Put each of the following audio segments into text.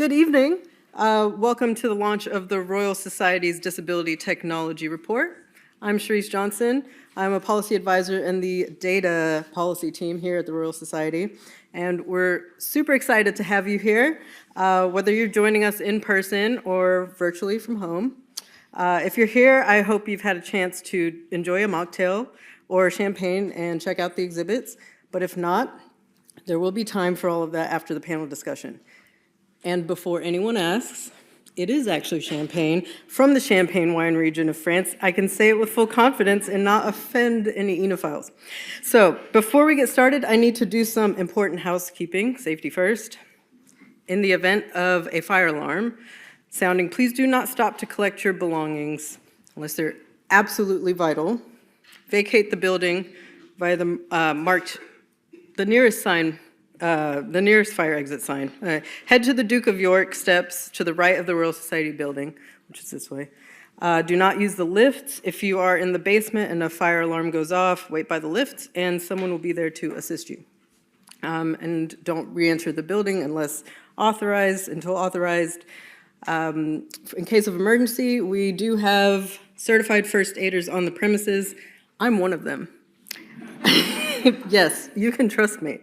Good evening. Welcome to the launch of the Royal Society's Disability Technology Report. I'm Sharice Johnson. I'm a policy advisor in the data policy team here at the Royal Society, and we're super excited to have you here, whether you're joining us in person or virtually from home. If you're here, I hope you've had a chance to enjoy a mocktail or champagne and check out the exhibits, but if not, there will be time for all of that after the panel discussion. And before anyone asks, it is actually champagne from the Champagne wine region of France. I can say it with full confidence and not offend any enophiles. So before we get started, I need to do some important housekeeping, safety first. In the event of a fire alarm sounding, please do not stop to collect your belongings unless they're absolutely vital. Vacate the building via the nearest sign, the nearest fire exit sign. Head to the Duke of York steps to the right of the Royal Society building, which is this way. Do not use the lifts. If you are in the basement and a fire alarm goes off, wait by the lifts and someone will be there to assist you. And don't re-enter the building until authorized. In case of emergency, we do have certified first aiders on the premises. I'm one of them. Yes, you can trust me.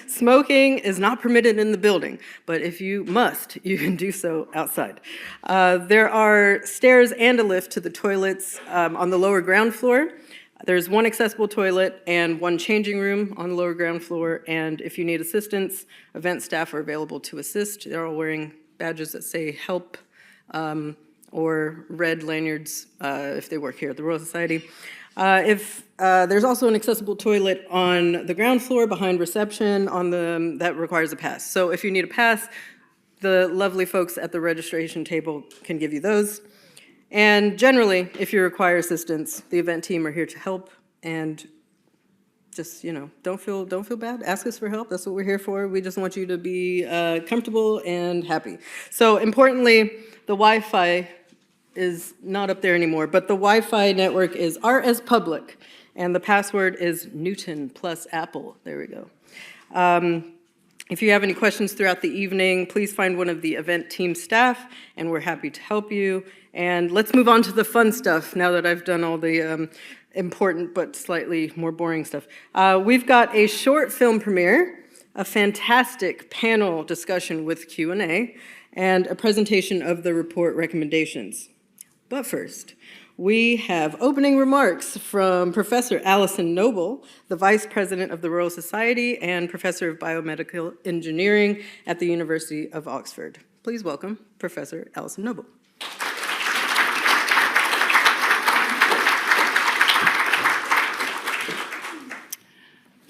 Smoking is not permitted in the building, but if you must, you can do so outside. There are stairs and a lift to the toilets on the lower ground floor. There's one accessible toilet and one changing room on the lower ground floor, and if you need assistance, event staff are available to assist. They're all wearing badges that say help or red lanyards if they work here at the Royal Society. There's also an accessible toilet on the ground floor behind reception that requires a pass. So if you need a pass, the lovely folks at the registration table can give you those. And generally, if you require assistance, the event team are here to help, and just, don't feel bad. Ask us for help. That's what we're here for. We just want you to be comfortable and happy. So importantly, the Wi-Fi is not up there anymore, but the Wi-Fi network is RS Public, and the password is Newton plus Apple. There we go. If you have any questions throughout the evening, please find one of the event team staff, and we're happy to help you. And let's move on to the fun stuff now that I've done all the important but slightly more boring stuff. We've got a short film premiere, a fantastic panel discussion with Q&A, and a presentation of the report recommendations. But first, we have opening remarks from Professor Alison Noble, the Vice President of the Royal Society and Professor of Biomedical Engineering at the University of Oxford. Please welcome Professor Alison Noble.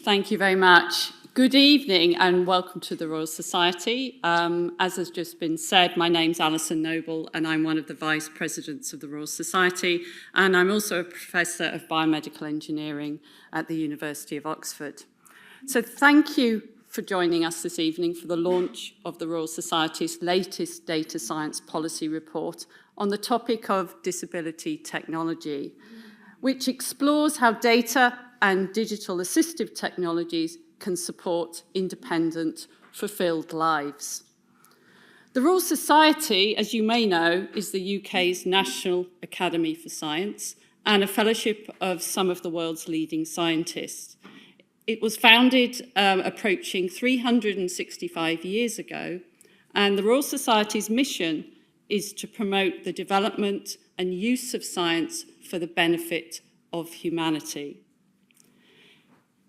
Thank you very much. Good evening and welcome to the Royal Society. As has just been said, my name's Alison Noble and I'm one of the Vice Presidents of the Royal Society, and I'm also a Professor of Biomedical Engineering at the University of Oxford. So thank you for joining us this evening for the launch of the Royal Society's latest data science policy report on the topic of disability technology, which explores how data and digital assistive technologies can support independent, fulfilled lives. The Royal Society, as you may know, is the UK's National Academy for Science and a fellowship of some of the world's leading scientists. It was founded approaching 365 years ago, and the Royal Society's mission is to promote the development and use of science for the benefit of humanity.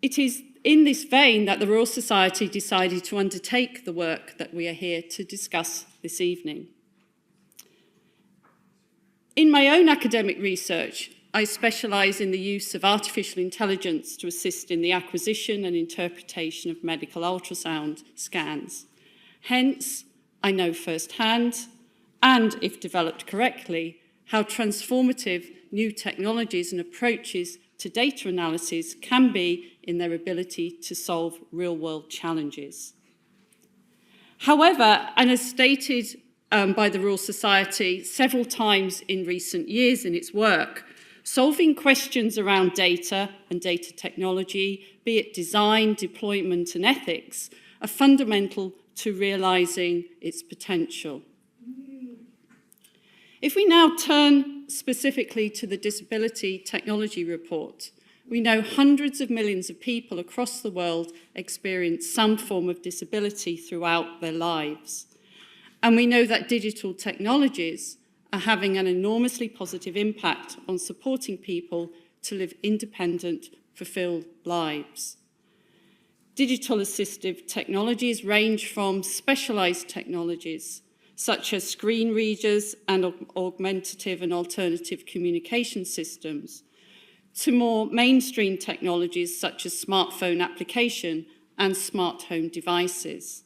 It is in this vein that the Royal Society decided to undertake the work that we are here to discuss this evening. In my own academic research, I specialise in the use of artificial intelligence to assist in the acquisition and interpretation of medical ultrasound scans. Hence, I know firsthand, and if developed correctly, how transformative new technologies and approaches to data analysis can be in their ability to solve real-world challenges. However, and as stated by the Royal Society several times in recent years in its work, solving questions around data and data technology, be it design, deployment, and ethics, are fundamental to realising its potential. If we now turn specifically to the Disability Technology Report, we know hundreds of millions of people across the world experience some form of disability throughout their lives. And we know that digital technologies are having an enormously positive impact on supporting people to live independent, fulfilled lives. Digital assistive technologies range from specialised technologies, such as screen readers and augmentative and alternative communication systems, to more mainstream technologies such as smartphone application and smart home devices.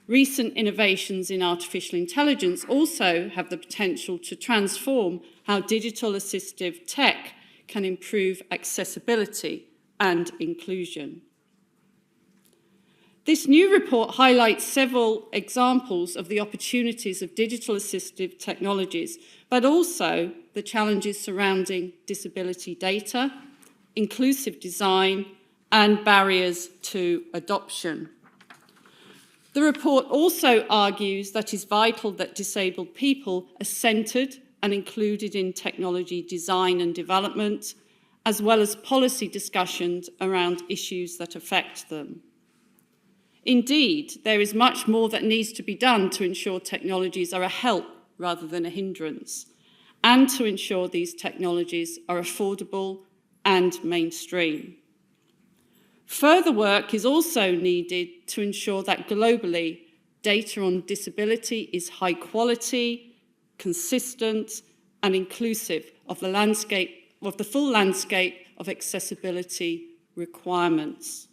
Recent innovations in artificial intelligence also have the potential to transform how digital assistive tech can improve accessibility and inclusion. This new report highlights several examples of the opportunities of digital assistive technologies, but also the challenges surrounding disability data, inclusive design, and barriers to adoption. The report also argues that it's vital that disabled people are centred and included in technology design and development, as well as policy discussions around issues that affect them. Indeed, there is much more that needs to be done to ensure technologies are a help rather than a hindrance, and to ensure these technologies are affordable and mainstream. Further work is also needed to ensure that globally, data on disability is high quality, consistent, and inclusive of the full landscape of accessibility requirements.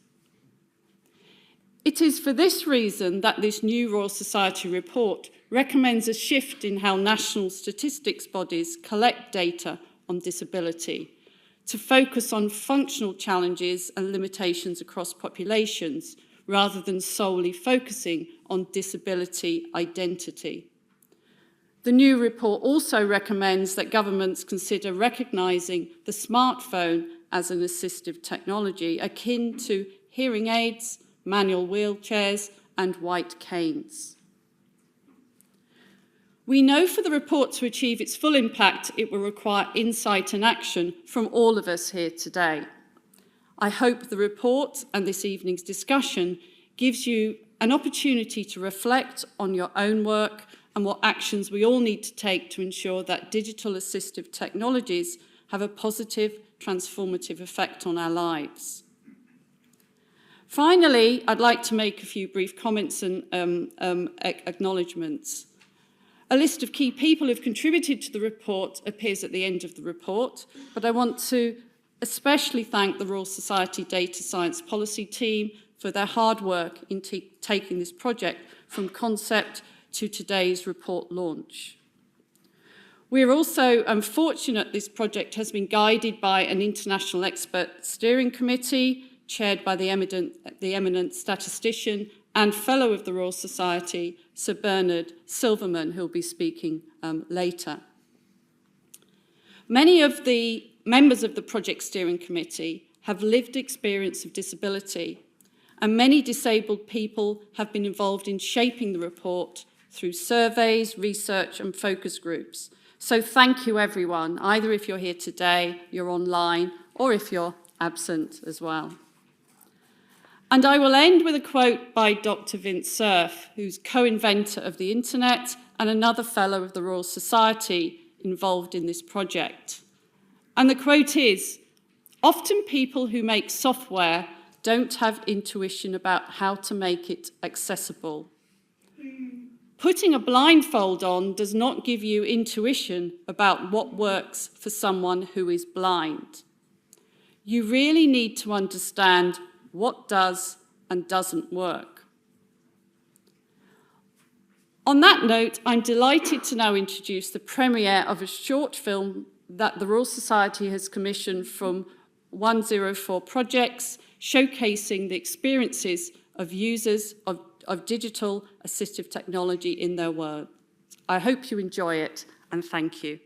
It is for this reason that this new Royal Society report recommends a shift in how national statistics bodies collect data on disability, to focus on functional challenges and limitations across populations, rather than solely focusing on disability identity. The new report also recommends that governments consider recognising the smartphone as an assistive technology akin to hearing aids, manual wheelchairs, and white canes. We know for the report to achieve its full impact, it will require insight and action from all of us here today. I hope the report and this evening's discussion gives you an opportunity to reflect on your own work and what actions we all need to take to ensure that digital assistive technologies have a positive, transformative effect on our lives. Finally, I'd like to make a few brief comments and acknowledgements. A list of key people who've contributed to the report appears at the end of the report, but I want to especially thank the Royal Society Data Science Policy team for their hard work in taking this project from concept to today's report launch. We are also fortunate this project has been guided by an international expert steering committee chaired by the eminent statistician and Fellow of the Royal Society, Sir Bernard Silverman, who will be speaking later. Many of the members of the Project Steering Committee have lived experience of disability, and many disabled people have been involved in shaping the report through surveys, research, and focus groups. So thank you, everyone, either if you're here today, you're online, or if you're absent as well. And I will end with a quote by Dr. Vince Cerf, who's co-inventor of the internet and another fellow of the Royal Society involved in this project. And the quote is, "Often people who make software don't have intuition about how to make it accessible. Putting a blindfold on does not give you intuition about what works for someone who is blind. You really need to understand what does and doesn't work." On that note, I'm delighted to now introduce the premiere of a short film that the Royal Society has commissioned from 104 projects, showcasing the experiences of users of digital assistive technology in their world. I hope you enjoy it, and thank you.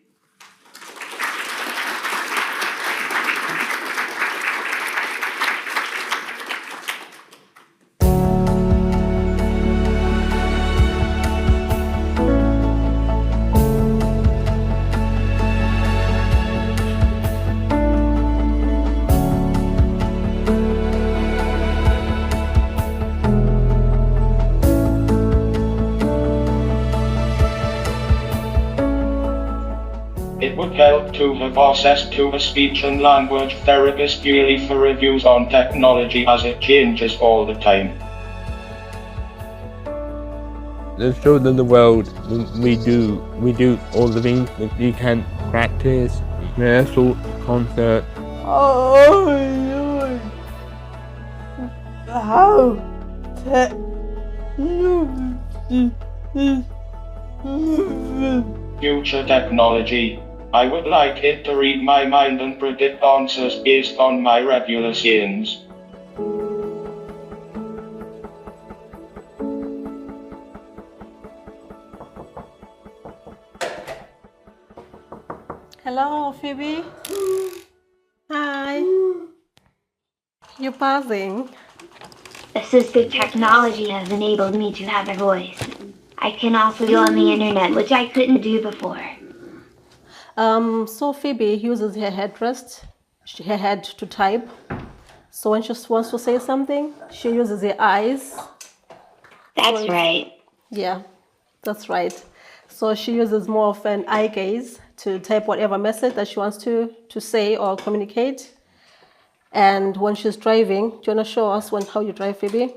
It would help to have access to a speech and language therapist yearly for reviews on technology as it changes all the time. Let's show them the world. We do all the things that you can practice, rehearsal, concert. How Future technology. I would like it to read my mind and predict answers based on my regular sayings. Hello, Phoebe. Hi. You're buzzing. Assistive technology has enabled me to have a voice. I can also go on the internet, which I couldn't do before. So Phoebe uses her her head to type. So when she wants to say something, she uses her eyes. That's right. Yeah, that's right. So she uses more of an eye gaze to type whatever message that she wants to say or communicate. And when she's driving, do you want to show us how you drive, Phoebe?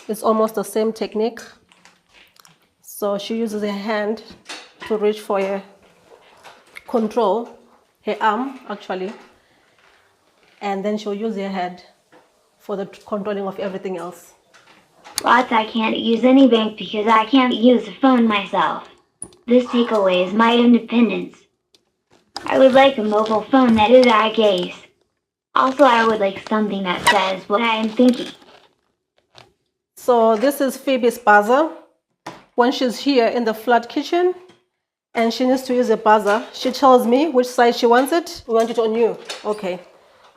It's almost the same technique. So she uses her hand to reach for her control, her arm actually, and then she'll use her head for the controlling of everything else. Lots I can't use any bank because I can't use a phone myself. This take away is my independence. I would like a mobile phone that is eye gaze. Also, I would like something that says what I am thinking. So this is Phoebe's buzzer. When she's here in the flat kitchen and she needs to use a buzzer, she tells me which side she wants it. We want it on you. Okay.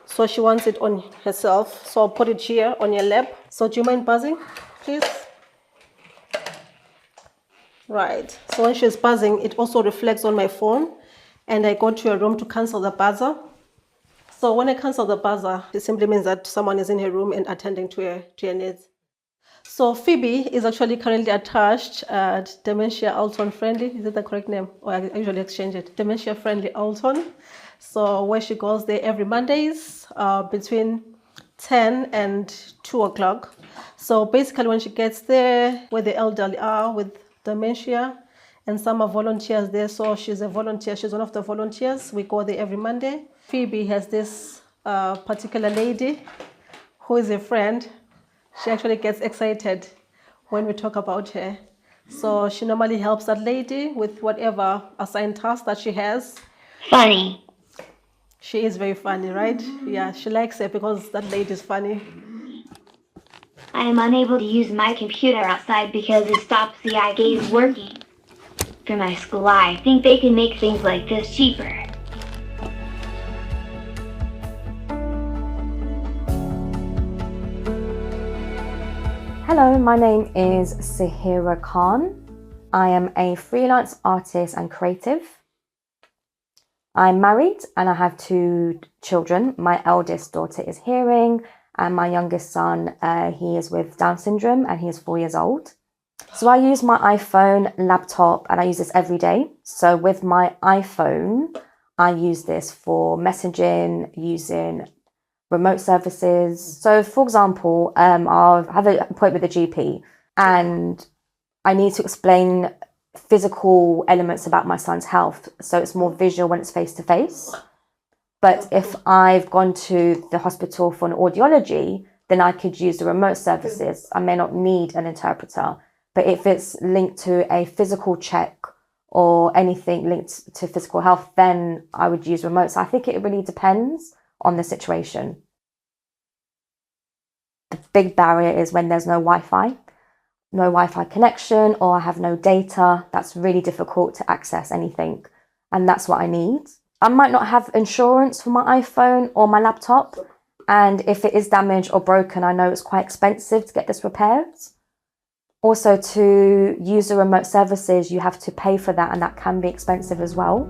So she wants it on herself. So I'll put it here on your lap. So do you mind buzzing, please? Right. So when she's buzzing, it also reflects on my phone. And I go to her room to cancel the buzzer. So when I cancel the buzzer, it simply means that someone is in her room and attending to her needs. So Phoebe is actually currently attached at Dementia Alton Friendly. Is it the correct name? Or I usually exchange it. Dementia Friendly Alton. So where she goes there every Mondays between 10 and 2 o'clock. So basically when she gets there, where the elderly are with dementia, and some are volunteers there. So she's a volunteer. She's one of the volunteers. We go there every Monday. Phoebe has this particular lady who is a friend. She actually gets excited when we talk about her. So she normally helps that lady with whatever assigned task that she has. Funny. She is very funny, right? Yeah, she likes it because that lady is funny. I am unable to use my computer outside because it stops the eye gaze working. For my school, I think they can make things like this cheaper. Hello, my name is Sahira Khan. I am a freelance artist and creative. I'm married and I have 2 children. My eldest daughter is hearing and my youngest son, he is with Down syndrome and he is 4 years old. So I use my iPhone, laptop, and I use this every day. So with my iPhone, I use this for messaging, using remote services. So for example, I'll have an appointment with a GP and I need to explain physical elements about my son's health. So it's more visual when it's face to face. But if I've gone to the hospital for an audiology, then I could use the remote services. I may not need an interpreter. But if it's linked to a physical check or anything linked to physical health, then I would use remote. So I think it really depends on the situation. The big barrier is when there's no Wi-Fi connection, or I have no data. That's really difficult to access anything. And that's what I need. I might not have insurance for my iPhone or my laptop. And if it is damaged or broken, I know it's quite expensive to get this repaired. Also, to use the remote services, you have to pay for that, and that can be expensive as well.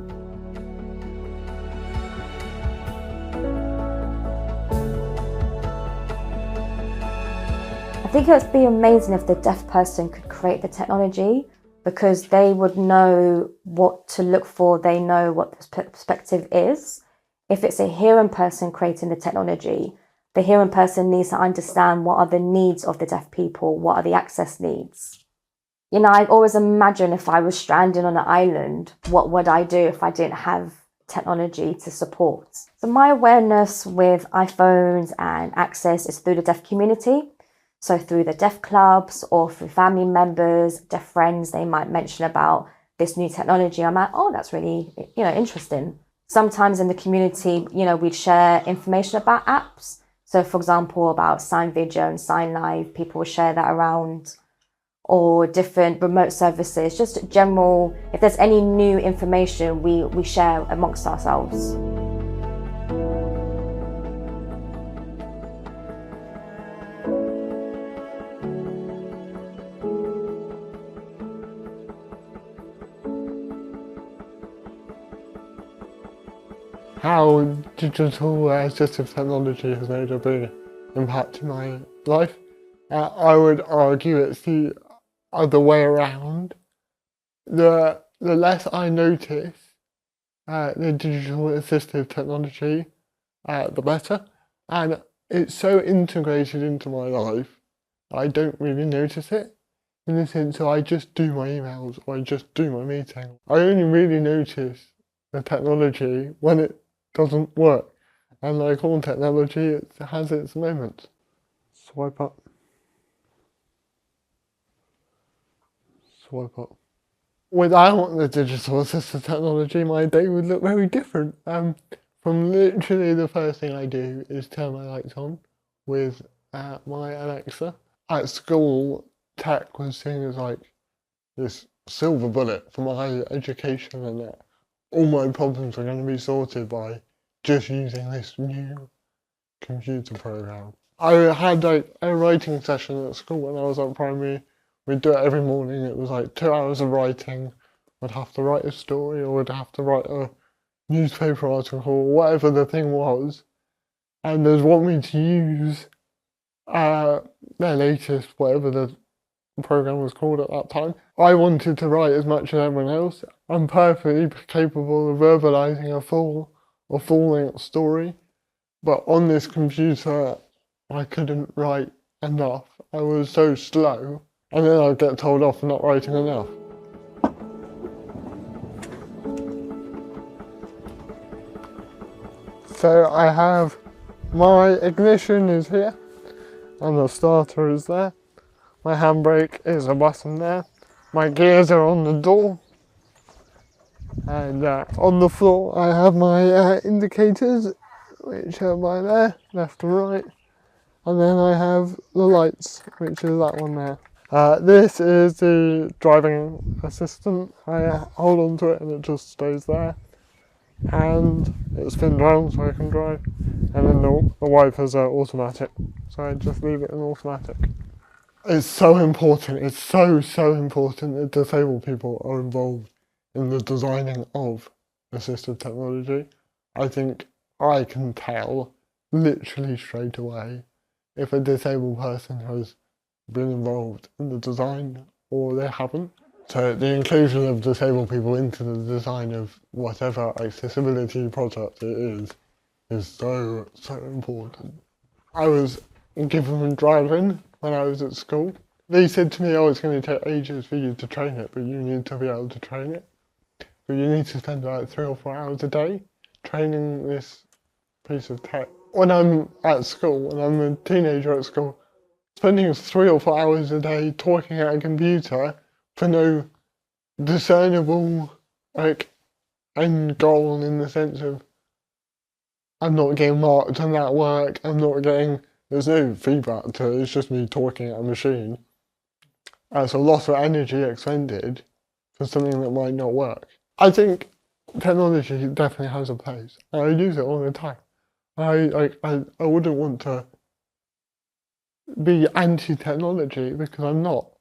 I think it would be amazing if the deaf person could create the technology, because they would know what to look for, they know what the perspective is. If it's a hearing person creating the technology, the hearing person needs to understand what are the needs of the deaf people, what are the access needs. You know, I always imagine if I was stranded on an island, what would I do if I didn't have technology to support? So my awareness with iPhones and access is through the deaf community. So through the deaf clubs or through family members, deaf friends, they might mention about this new technology. I'm like, oh, that's really, interesting. Sometimes in the community, we'd share information about apps. So for example, about Sign Video and Sign Live, people would share that around, or different remote services, just general, if there's any new information, we share amongst ourselves. How digital assistive technology has made a big impact in my life. I would argue it's the other way around. The less I notice the digital assistive technology, the better. And it's so integrated into my life, I don't really notice it. In the sense that I just do my emails or I just do my meeting. I only really notice the technology when it doesn't work. And like all technology, it has its moments. Swipe up. Swipe up. Without the digital assistive technology, my day would look very different. From literally the first thing I do is turn my lights on with my Alexa. At school, tech was seen as like this silver bullet for my education, and that all my problems were going to be sorted by just using this new computer program. I had like a writing session at school when I was at primary. We'd do it every morning. It was like 2 hours of writing. I'd have to write a story, or I'd have to write a newspaper article, or whatever the thing was. And they'd want me to use their latest, whatever the program was called at that time. I wanted to write as much as everyone else. I'm perfectly capable of verbalising a full-length story, but on this computer, I couldn't write enough. I was so slow, and then I'd get told off for not writing enough. So I have my ignition is here, and the starter is there. My handbrake is a button there. My gears are on the door. And on the floor I have my indicators, which are by there, left and right. And then I have the lights, which is that one there. This is the driving assistant. I hold on to it and it just stays there. And it spins round so I can drive. And then the wipers are automatic, so I just leave it in automatic. It's so important, it's so important that disabled people are involved in the designing of assistive technology. I think I can tell literally straight away if a disabled person has been involved in the design or they haven't. So the inclusion of disabled people into the design of whatever accessibility project it is so important. I was given driving when I was at school. They said to me, oh, it's going to take ages for you to train it, but you need to be able to train it. But you need to spend like 3 or 4 hours a day training this piece of tech. When I'm at school, when I'm a teenager at school, spending 3 or 4 hours a day talking at a computer for no discernible end goal, in the sense of I'm not getting marked on that work, there's no feedback to it, it's just me talking at a machine. That's a lot of energy expended for something that might not work. I think technology definitely has a place. I use it all the time. I wouldn't want to be anti-technology, because I'm not.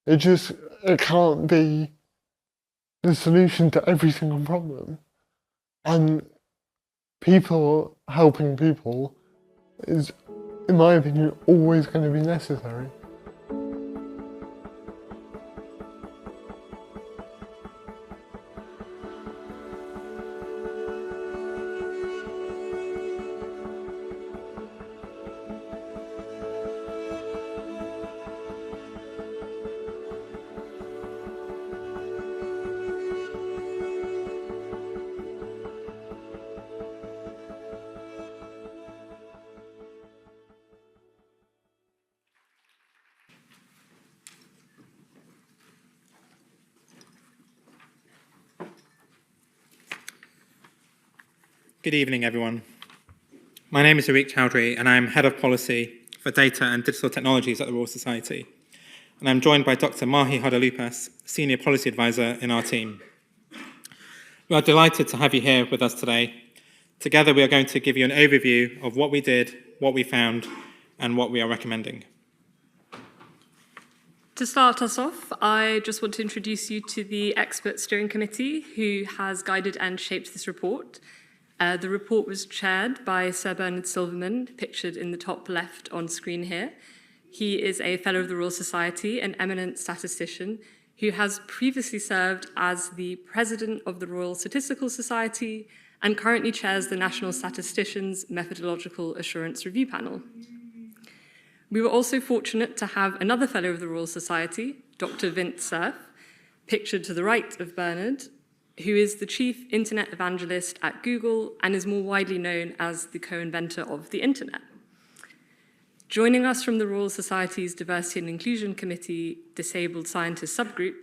It can't be the solution to every single problem. And people helping people is, in my opinion, always going to be necessary. Good evening, everyone. My name is Ariq Chowdhury, and I'm Head of Policy for Data and Digital Technologies at the Royal Society. And I'm joined by Dr. Mahi Hadalupas, Senior Policy Advisor in our team. We are delighted to have you here with us today. Together, we are going to give you an overview of what we did, what we found, and what we are recommending. To start us off, I just want to introduce you to the Expert Steering Committee who has guided and shaped this report. The report was chaired by Sir Bernard Silverman, pictured in the top left on screen here. He is a Fellow of the Royal Society, an eminent statistician, who has previously served as the President of the Royal Statistical Society and currently chairs the National Statisticians' Methodological Assurance Review Panel. We were also fortunate to have another Fellow of the Royal Society, Dr. Vint Cerf, pictured to the right of Bernard, who is the Chief Internet Evangelist at Google and is more widely known as the co-inventor of the Internet. Joining us from the Royal Society's Diversity and Inclusion Committee Disabled Scientists Subgroup,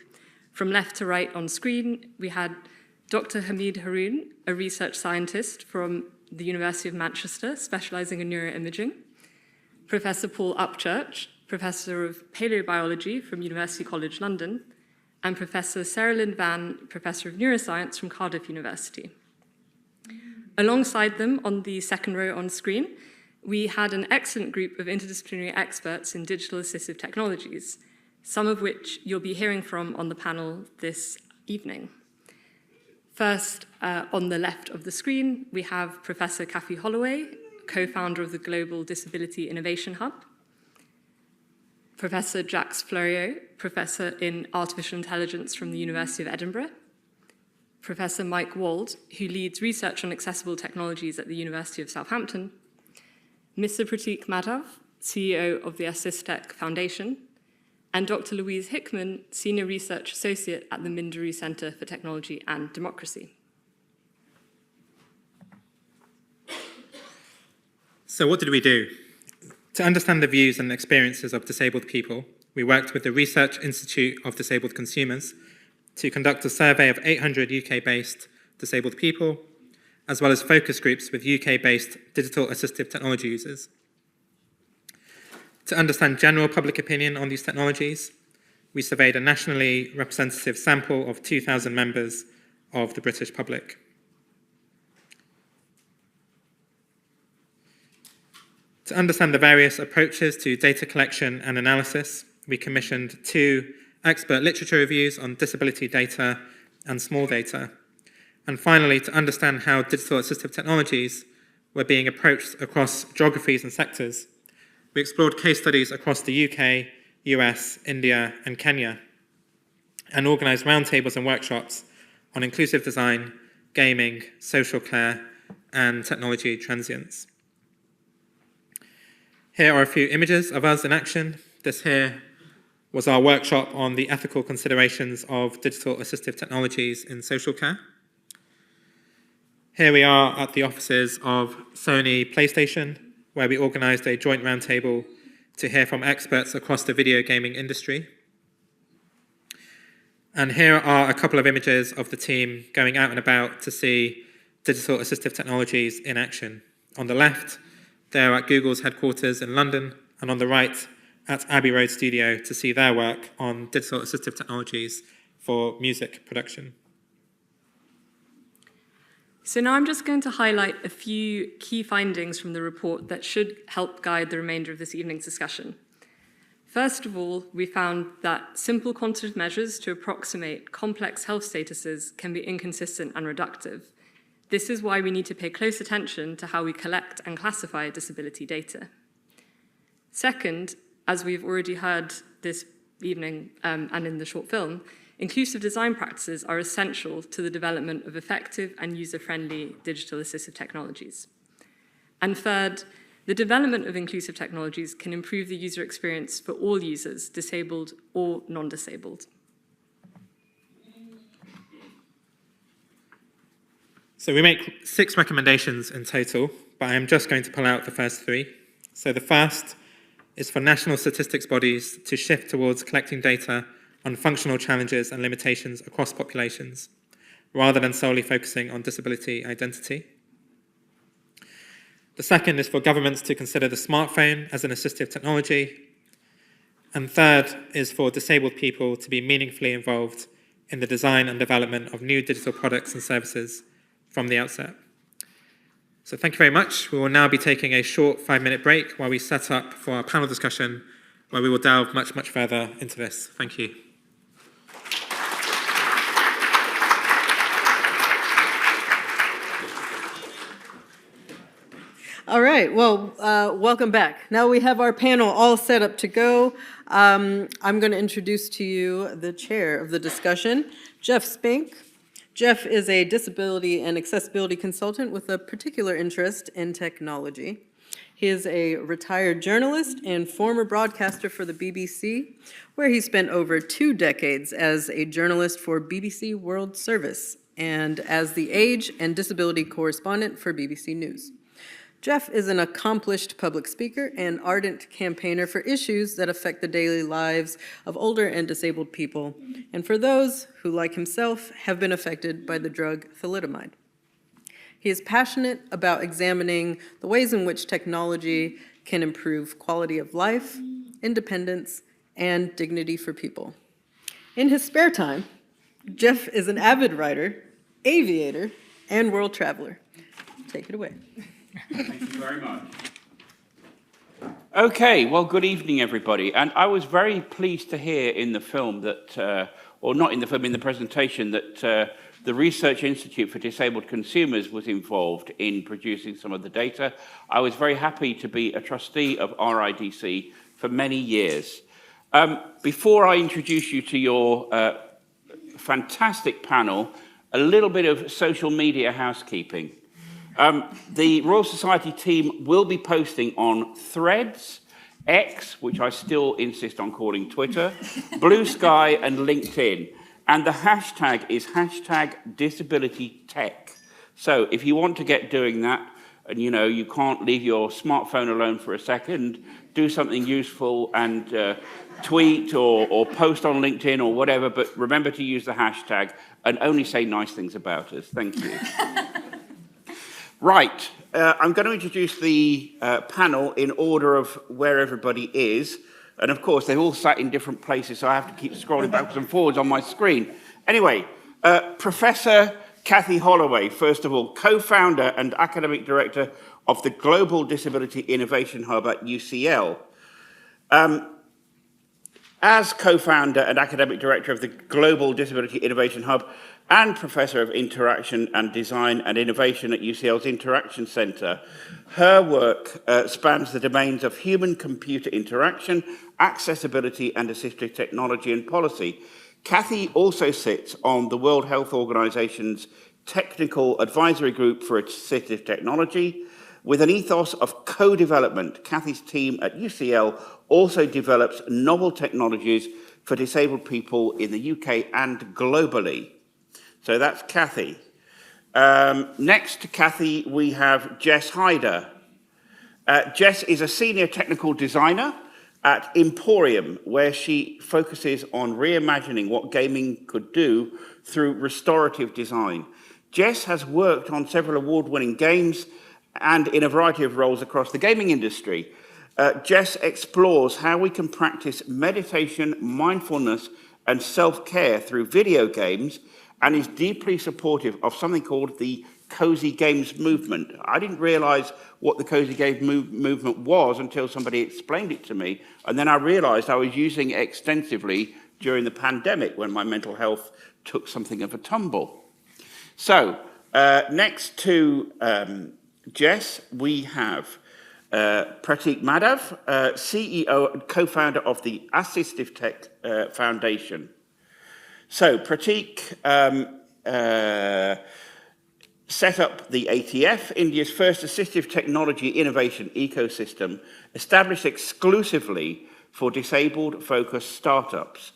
from left to right on screen, we had Dr. Hamid Haroon, a research scientist from the University of Manchester, specializing in neuroimaging, Professor Paul Upchurch, Professor of Paleobiology from University College London, and Professor Sarah Lynn Van, Professor of Neuroscience from Cardiff University. Alongside them, on the second row on screen, we had an excellent group of interdisciplinary experts in digital assistive technologies, some of which you'll be hearing from on the panel this evening. First, on the left of the screen, we have Professor Kathy Holloway, co-founder of the Global Disability Innovation Hub, Professor Jacques Fleuriot, Professor in Artificial Intelligence from the University of Edinburgh, Professor Mike Wald, who leads research on accessible technologies at the University of Southampton, Mr. Pratik Madhav, CEO of the Assistech Foundation, and Dr. Louise Hickman, Senior Research Associate at the Minderoo Centre for Technology and Democracy. So what did we do? To understand the views and experiences of disabled people, we worked with the Research Institute of Disabled Consumers to conduct a survey of 800 UK-based disabled people, as well as focus groups with UK-based digital assistive technology users. To understand general public opinion on these technologies, we surveyed a nationally representative sample of 2,000 members of the British public. To understand the various approaches to data collection and analysis, we commissioned 2 expert literature reviews on disability data and small data. And finally, to understand how digital assistive technologies were being approached across geographies and sectors, we explored case studies across the UK, US, India, and Kenya, and organised roundtables and workshops on inclusive design, gaming, social care, and technology transience. Here are a few images of us in action. This here was our workshop on the ethical considerations of digital assistive technologies in social care. Here we are at the offices of Sony PlayStation, where we organised a joint roundtable to hear from experts across the video gaming industry. And here are a couple of images of the team going out and about to see digital assistive technologies in action. On the left, they're at Google's headquarters in London, and on the right, at Abbey Road Studio to see their work on digital assistive technologies for music production. So now I'm just going to highlight a few key findings from the report that should help guide the remainder of this evening's discussion. First of all, we found that simple quantitative measures to approximate complex health statuses can be inconsistent and reductive. This is why we need to pay close attention to how we collect and classify disability data. Second, as we've already heard this evening and in the short film, inclusive design practices are essential to the development of effective and user-friendly digital assistive technologies. And third, the development of inclusive technologies can improve the user experience for all users, disabled or non-disabled. So we make 6 recommendations in total, but I am just going to pull out the first 3. So the first is for national statistics bodies to shift towards collecting data on functional challenges and limitations across populations, rather than solely focusing on disability identity. The second is for governments to consider the smartphone as an assistive technology. And third is for disabled people to be meaningfully involved in the design and development of new digital products and services from the outset. So thank you very much. We will now be taking a short 5-minute break while we set up for our panel discussion, where we will delve much further into this. Thank you. All right, well, welcome back. Now we have our panel all set up to go. I'm going to introduce to you the chair of the discussion, Jeff Spink. Jeff is a disability and accessibility consultant with a particular interest in technology. He is a retired journalist and former broadcaster for the BBC, where he spent over 2 decades as a journalist for BBC World Service and as the age and disability correspondent for BBC News. Jeff is an accomplished public speaker and ardent campaigner for issues that affect the daily lives of older and disabled people, and for those who, like himself, have been affected by the drug thalidomide. He is passionate about examining the ways in which technology can improve quality of life, independence, and dignity for people. In his spare time, Jeff is an avid writer, aviator, and world traveler. Take it away. Thank you very much. Okay, well, good evening, everybody. And I was very pleased to hear in the film that, or not in the film, in the presentation, that the Research Institute for Disabled Consumers was involved in producing some of the data. I was very happy to be a trustee of RIDC for many years. Before I introduce you to your fantastic panel, a little bit of social media housekeeping. The Royal Society team will be posting on Threads, X, which I still insist on calling Twitter, Blue Sky, and LinkedIn. And the hashtag is #DisabilityTech. So if you want to get doing that, and you can't leave your smartphone alone for a second, do something useful and tweet or post on LinkedIn or whatever, but remember to use the hashtag and only say nice things about us. Thank you. Right, I'm going to introduce the panel in order of where everybody is. And of course, they've all sat in different places, so I have to keep scrolling backwards and forwards on my screen. Anyway, Professor Kathy Holloway, first of all, co-founder and academic director of the Global Disability Innovation Hub at UCL. As co-founder and academic director of the Global Disability Innovation Hub and Professor of Interaction and Design and Innovation at UCL's Interaction Centre, her work spans the domains of human-computer interaction, accessibility and assistive technology and policy. Kathy also sits on the World Health Organization's Technical Advisory Group for Assistive Technology. With an ethos of co-development, Kathy's team at UCL also develops novel technologies for disabled people in the UK and globally. So that's Kathy. Next to Kathy, we have Jess Hyder. Jess is a senior technical designer at Emporium, where she focuses on reimagining what gaming could do through restorative design. Jess has worked on several award-winning games and in a variety of roles across the gaming industry. Jess explores how we can practice meditation, mindfulness, and self-care through video games, and is deeply supportive of something called the Cozy Games movement. I didn't realize what the Cozy Games movement was until somebody explained it to me, and then I realized I was using it extensively during the pandemic when my mental health took something of a tumble. So, next to Jess, we have Pratik Madhav, CEO and co-founder of the Assistive Tech Foundation. So Pratik set up the ATF, India's first assistive technology innovation ecosystem, established exclusively for disabled-focused startups.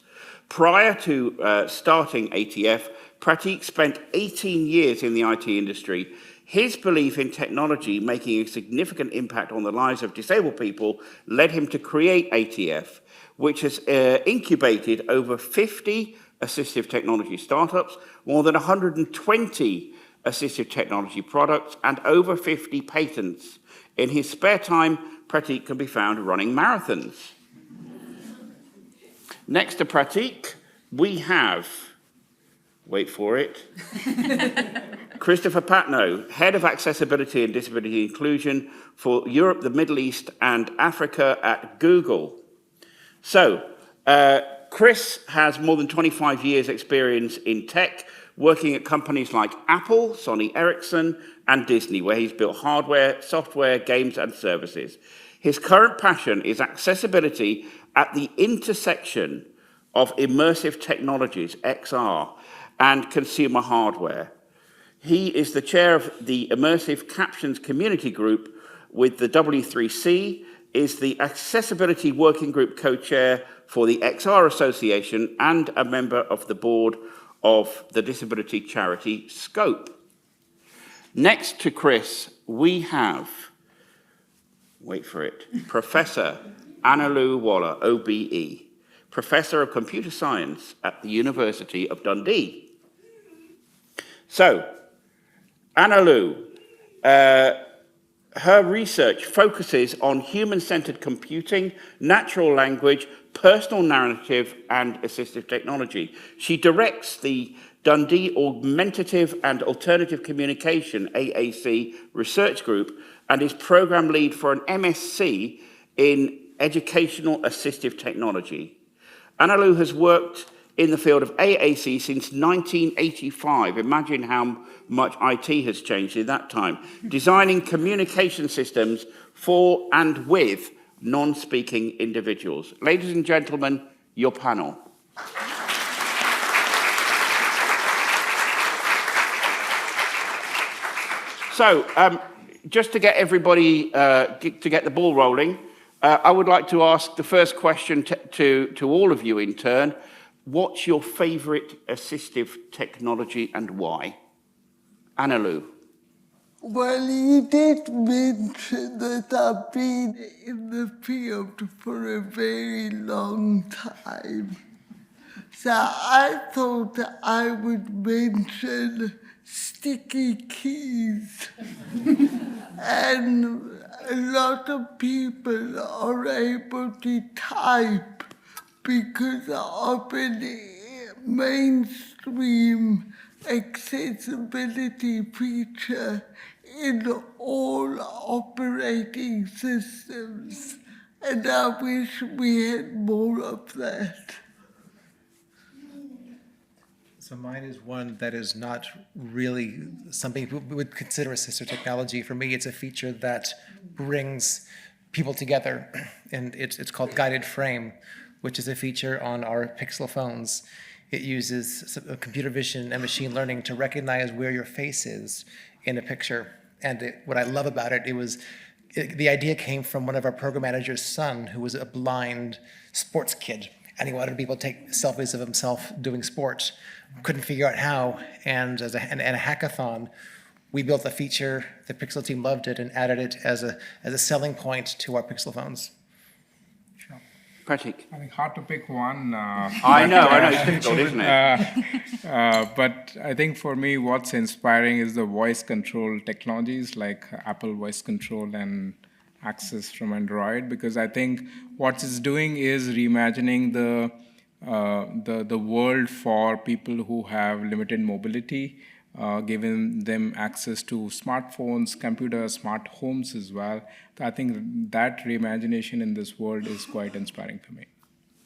Prior to starting ATF, Pratik spent 18 years in the IT industry. His belief in technology making a significant impact on the lives of disabled people led him to create ATF, which has incubated over 50 assistive technology startups, more than 120 assistive technology products, and over 50 patents, In his spare time, Pratik can be found running marathons. Next to Pratik, we have, wait for it, Christopher Patno, Head of Accessibility and Disability Inclusion for Europe, the Middle East and Africa at Google. So, Chris has more than 25 years experience in tech, working at companies like Apple, Sony Ericsson, and Disney, where he's built hardware, software, games, and services. His current passion is accessibility at the intersection of immersive technologies, XR, and consumer hardware. He is the chair of the Immersive Captions Community Group with the W3C, is the Accessibility Working Group co-chair for the XR Association, and a member of the board of the disability charity Scope. Next to Chris, we have, wait for it, Professor Analu Waller, OBE, Professor of Computer Science at the University of Dundee. So, Analu, her research focuses on human-centered computing, natural language, personal narrative, and assistive technology. She directs the Dundee Augmentative and Alternative Communication, AAC, research group, and is program lead for an MSc in Educational Assistive Technology. Analu has worked in the field of AAC since 1985. Imagine how much IT has changed in that time. Designing communication systems for and with non-speaking individuals. Ladies and gentlemen, your panel. So, just to get everybody, to get the ball rolling, I would like to ask the first question to all of you in turn. What's your favourite assistive technology and why? Analu. Well, you did mention that I've been in the field for a very long time. So I thought I would mention sticky keys. And a lot of people are able to type because of a mainstream accessibility feature in all operating systems. And I wish we had more of that. So mine is one that is not really something people would consider assistive technology. For me, it's a feature that brings people together, and it's called Guided Frame, which is a feature on our Pixel phones. It uses computer vision and machine learning to recognize where your face is in a picture. And what I love about it, the idea came from one of our program manager's son, who was a blind sports kid, and he wanted people to take selfies of himself doing sports. Couldn't figure out how, and as a hackathon, we built a feature. The Pixel team loved it and added it as a selling point to our Pixel phones. Sure. Pratik. I think hard to pick one. I know, it's difficult, isn't it? But I think for me, what's inspiring is the voice control technologies like Apple Voice Control and Access from Android, because I think what it's doing is reimagining the world for people who have limited mobility, giving them access to smartphones, computers, smart homes as well. I think that reimagination in this world is quite inspiring for me.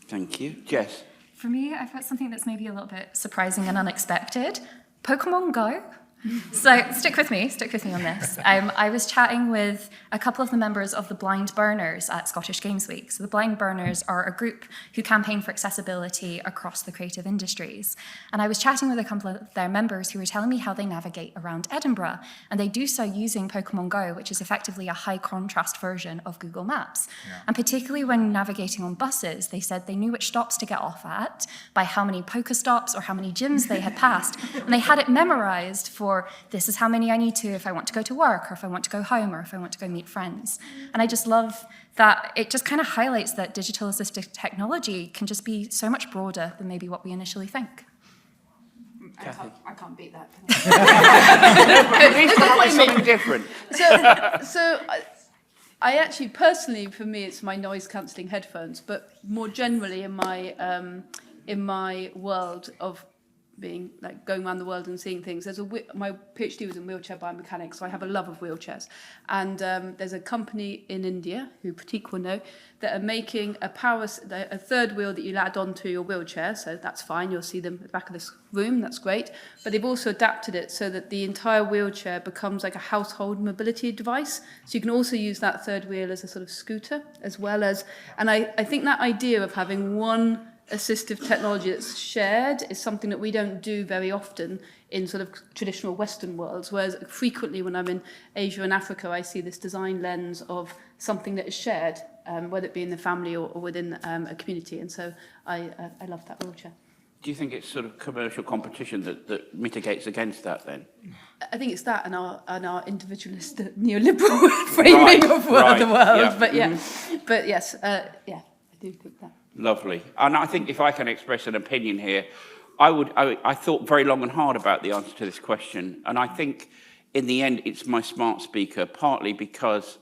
Thank you. Jess? For me, I've got something that's maybe a little bit surprising and unexpected. Pokemon Go. So stick with me on this. I was chatting with a couple of the members of the Blind Burners at Scottish Games Week. So the Blind Burners are a group who campaign for accessibility across the creative industries. And I was chatting with a couple of their members who were telling me how they navigate around Edinburgh. And they do so using Pokemon Go, which is effectively a high contrast version of Google Maps. Yeah. And particularly when navigating on buses, they said they knew which stops to get off at by how many Pokestops or how many gyms they had passed. And they had it memorized for this is how many I need to if I want to go to work, or if I want to go home, or if I want to go meet friends. And I just love that it just kind of highlights that digital assistive technology can just be so much broader than maybe what we initially think. I can't beat that. At least something different. So I actually, personally, for me, it's my noise-cancelling headphones. But more generally, in my world of being like going around the world and seeing things, my PhD was in wheelchair biomechanics, so I have a love of wheelchairs. And there's a company in India, who Pratik will know, that are making a third wheel that you add onto your wheelchair. So that's fine. You'll see them at the back of this room. That's great. But they've also adapted it so that the entire wheelchair becomes like a household mobility device. So you can also use that third wheel as a sort of scooter, as well as, and I think that idea of having one assistive technology that's shared is something that we don't do very often in sort of traditional Western worlds, whereas frequently when I'm in Asia and Africa, I see this design lens of something that is shared, whether it be in the family or within a community. And so I love that wheelchair. Do you think it's sort of commercial competition that mitigates against that then? I think it's that and our individualist neoliberal framing of the world. Yeah. But yeah, but yes, I do think that. Lovely. And I think if I can express an opinion here, I thought very long and hard about the answer to this question. And I think in the end, it's my smart speaker, partly because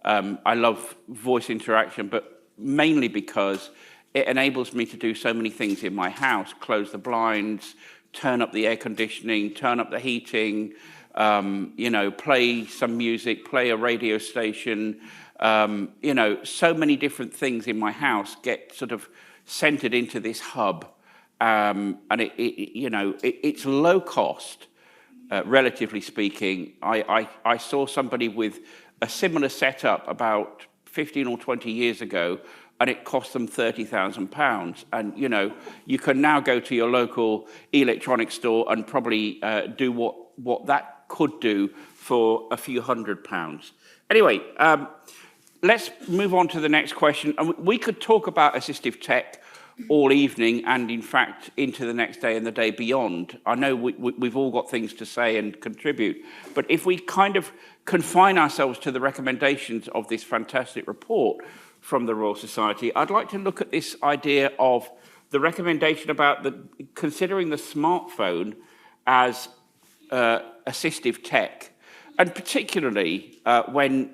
I love voice interaction, but mainly because it enables me to do so many things in my house: close the blinds, turn up the air conditioning, turn up the heating, play some music, play a radio station. So many different things in my house get sort of centered into this hub. And it's low cost, relatively speaking. I saw somebody with a similar setup about 15 or 20 years ago, and it cost them £30,000. And, you can now go to your local electronics store and probably do what that could do for a few £100s. Anyway, let's move on to the next question. And we could talk about assistive tech all evening and, in fact, into the next day and the day beyond. I know we've all got things to say and contribute, but if we kind of confine ourselves to the recommendations of this fantastic report from the Royal Society, I'd like to look at this idea of the recommendation about considering the smartphone as assistive tech, and particularly when,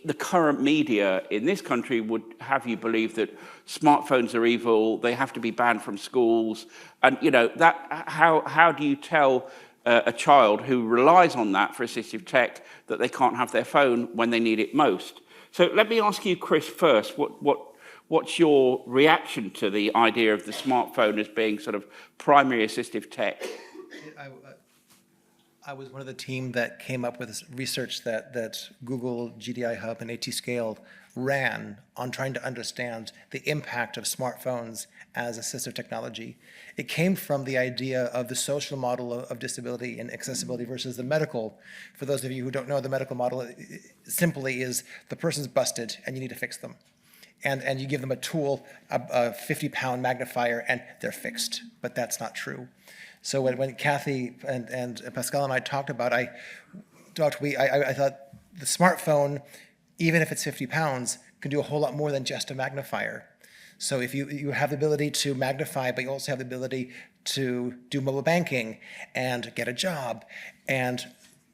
the current media in this country would have you believe that smartphones are evil, they have to be banned from schools, and how do you tell a child who relies on that for assistive tech that they can't have their phone when they need it most? So let me ask you, Chris, first, what's your reaction to the idea of the smartphone as being sort of primary assistive tech? I was one of the team that came up with this research that Google, GDI Hub, and ATScale ran on trying to understand the impact of smartphones as assistive technology. It came from the idea of the social model of disability and accessibility versus the medical. For those of you who don't know, the medical model simply is the person's busted and you need to fix them. And you give them a tool, a 50-pound magnifier, and they're fixed. But that's not true. So when Kathy and Pascal and I talked about, I thought the smartphone, even if it's 50 pounds, can do a whole lot more than just a magnifier. So if you have the ability to magnify, but you also have the ability to do mobile banking and get a job and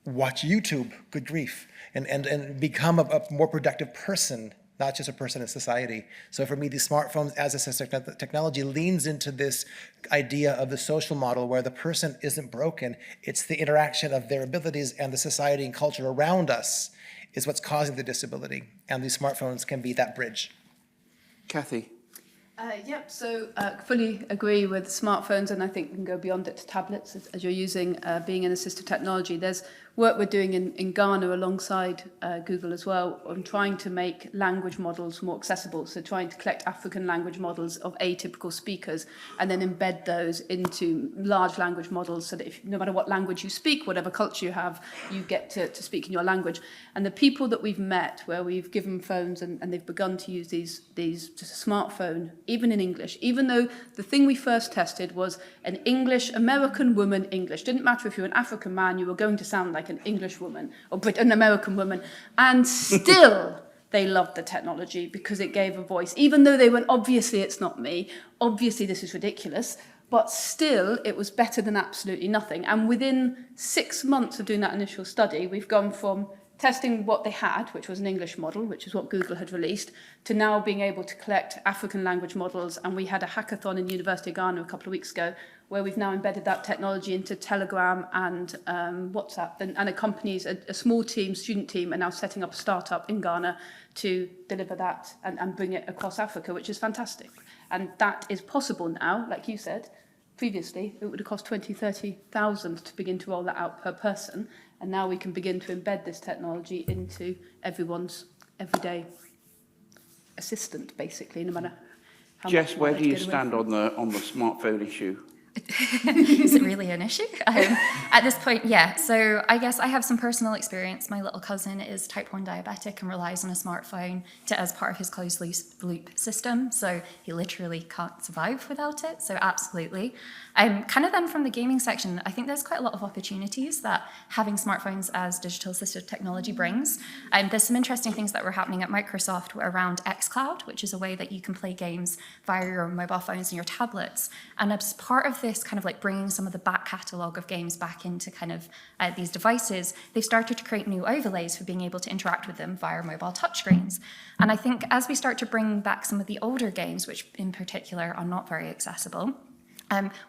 watch YouTube, good grief, and become a more productive person, not just a person in society. So for me, the smartphones as assistive technology leans into this idea of the social model where the person isn't broken. It's the interaction of their abilities and the society and culture around us is what's causing the disability. And these smartphones can be that bridge. Kathy? So fully agree with smartphones, and I think we can go beyond it to tablets as you're using being an assistive technology. There's work we're doing in Ghana alongside Google as well on trying to make language models more accessible. So trying to collect African language models of atypical speakers and then embed those into large language models so that no matter what language you speak, whatever culture you have, you get to speak in your language. And the people that we've met where we've given phones and they've begun to use these just a smartphone, even in English, even though the thing we first tested was an English-American woman English. Didn't matter if you were an African man, you were going to sound like an English woman or an American woman. And still they loved the technology because it gave a voice, even though they went, obviously it's not me, obviously this is ridiculous, but still it was better than absolutely nothing. And within 6 months of doing that initial study, we've gone from testing what they had, which was an English model, which is what Google had released, to now being able to collect African language models. And we had a hackathon in the University of Ghana a couple of weeks ago, where we've now embedded that technology into Telegram and WhatsApp, and a small team, student team, are now setting up a startup in Ghana to deliver that and bring it across Africa, which is fantastic. And that is possible now, like you said. Previously, it would have cost 20,000, 30,000 to begin to roll that out per person. And now we can begin to embed this technology into everyone's everyday assistant, basically, no matter how Jess, much where do you get away stand from. on the smartphone issue? Is it really an issue? At this point, yeah. So I guess I have some personal experience. My little cousin is type 1 diabetic and relies on a smartphone as part of his closed loop system. So he literally can't survive without it. So absolutely. Kind of then from the gaming section, I think there's quite a lot of opportunities that having smartphones as digital assistive technology brings. There's some interesting things that were happening at Microsoft around xCloud, which is a way that you can play games via your mobile phones and your tablets. And as part of this kind of like bringing some of the back catalogue of games back into kind of these devices, they've started to create new overlays for being able to interact with them via mobile touchscreens. And I think as we start to bring back some of the older games, which in particular are not very accessible,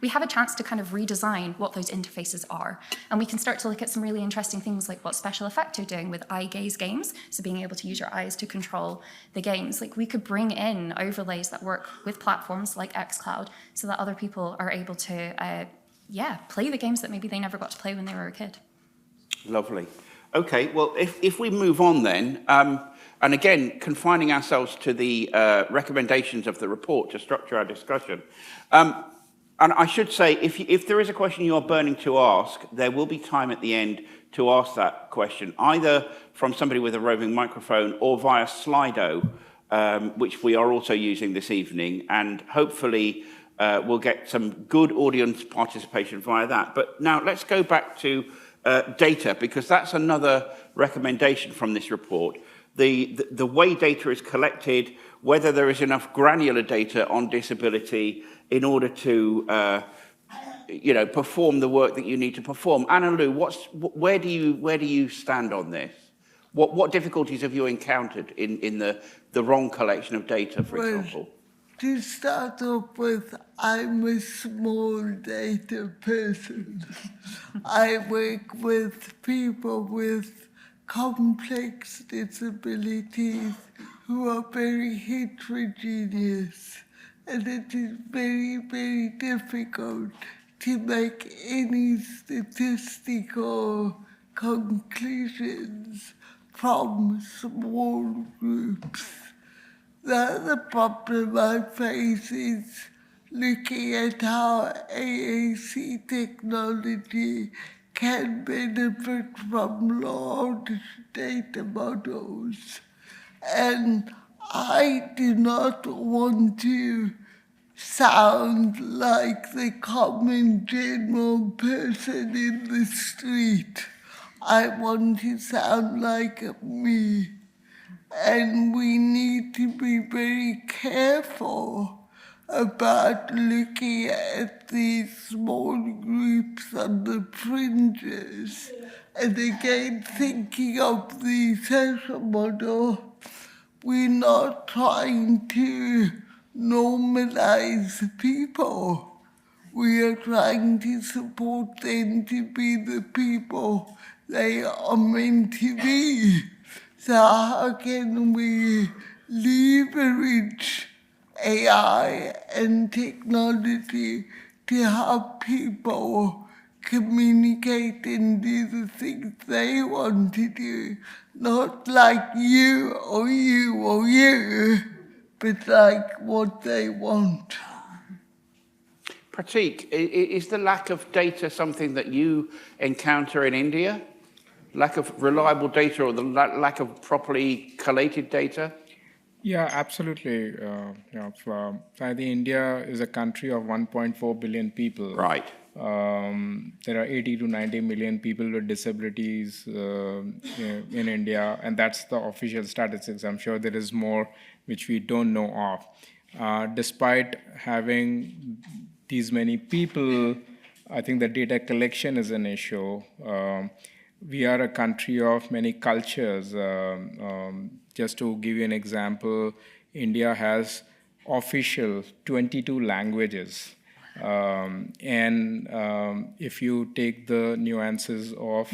we have a chance to kind of redesign what those interfaces are. And we can start to look at some really interesting things like what special effect are doing with eye gaze games, so being able to use your eyes to control the games. Like we could bring in overlays that work with platforms like xCloud so that other people are able to, play the games that maybe they never got to play when they were a kid. Lovely. Okay, well, if we move on then, and again, confining ourselves to the recommendations of the report to structure our discussion, and I should say, if there is a question you are burning to ask, there will be time at the end to ask that question, either from somebody with a roving microphone or via Slido, which we are also using this evening, and hopefully we'll get some good audience participation via that. But now let's go back to data, because that's another recommendation from this report. The way data is collected, whether there is enough granular data on disability in order to perform the work that you need to perform. Anna Lou, where do you stand on this? What difficulties have you encountered in the wrong collection of data, for example? To start off with, I'm a small data person. I work with people with complex disabilities who are very heterogeneous, and it is very, very difficult to make any statistical conclusions from small groups. The problem I face is looking at how AAC technology can benefit from large data models. And I do not want to sound like the common general person in the street. I want to sound like me. And we need to be very careful about looking at these small groups on the fringes. And again, thinking of the social model, we're not trying to normalize people. We are trying to support them to be the people they are meant to be. So how can we leverage AI and technology to help people communicate and do the things they want to do? Not like you or you or you, but like what they want. Pratik, is the lack of data something that you encounter in India? Lack of reliable data or the lack of properly collated data? Yeah, absolutely. I think India is a country of 1.4 billion people. Right. There are 80 to 90 million people with disabilities in India, and that's the official statistics. I'm sure there is more which we don't know of. Despite having these many people, I think the data collection is an issue. we are a country of many cultures. Just to give you an example, India has official 22 languages. If you take the nuances of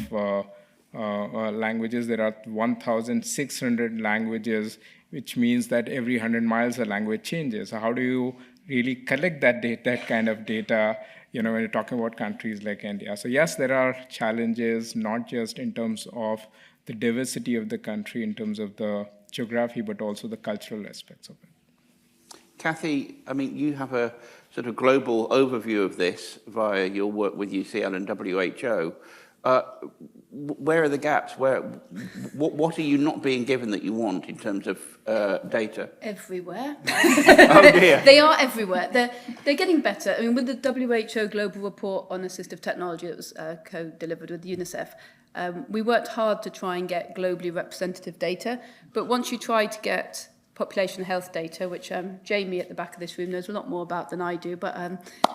languages, there are 1,600 languages, which means that every 100 miles a language changes. So how do you really collect that kind of data, when you're talking about countries like India? So yes, there are challenges, not just in terms of the diversity of the country, in terms of the geography, but also the cultural aspects of it. Kathy, I mean, you have a sort of global overview of this via your work with UCL and WHO. Where are the gaps? What are you not being given that you want in terms of data? Everywhere. Oh dear. They are everywhere. They're getting better. I mean, with the WHO Global Report on Assistive Technology that was co-delivered with UNICEF, we worked hard to try and get globally representative data. But once you try to get population health data, which Jamie at the back of this room knows a lot more about than I do, but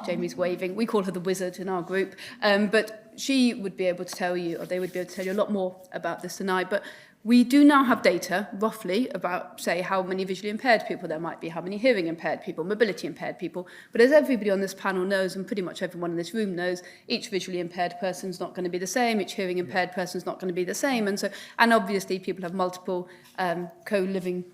Jamie's waving. We call her the wizard in our group. But she would be able to tell you, or they would be able to tell you a lot more about this than I. But we do now have data, roughly, about, say, how many visually impaired people there might be, how many hearing impaired people, mobility impaired people. But as everybody on this panel knows, and pretty much everyone in this room knows, each visually impaired person's not going to be the same, each hearing impaired person's not going to be the same. And obviously people have multiple co-living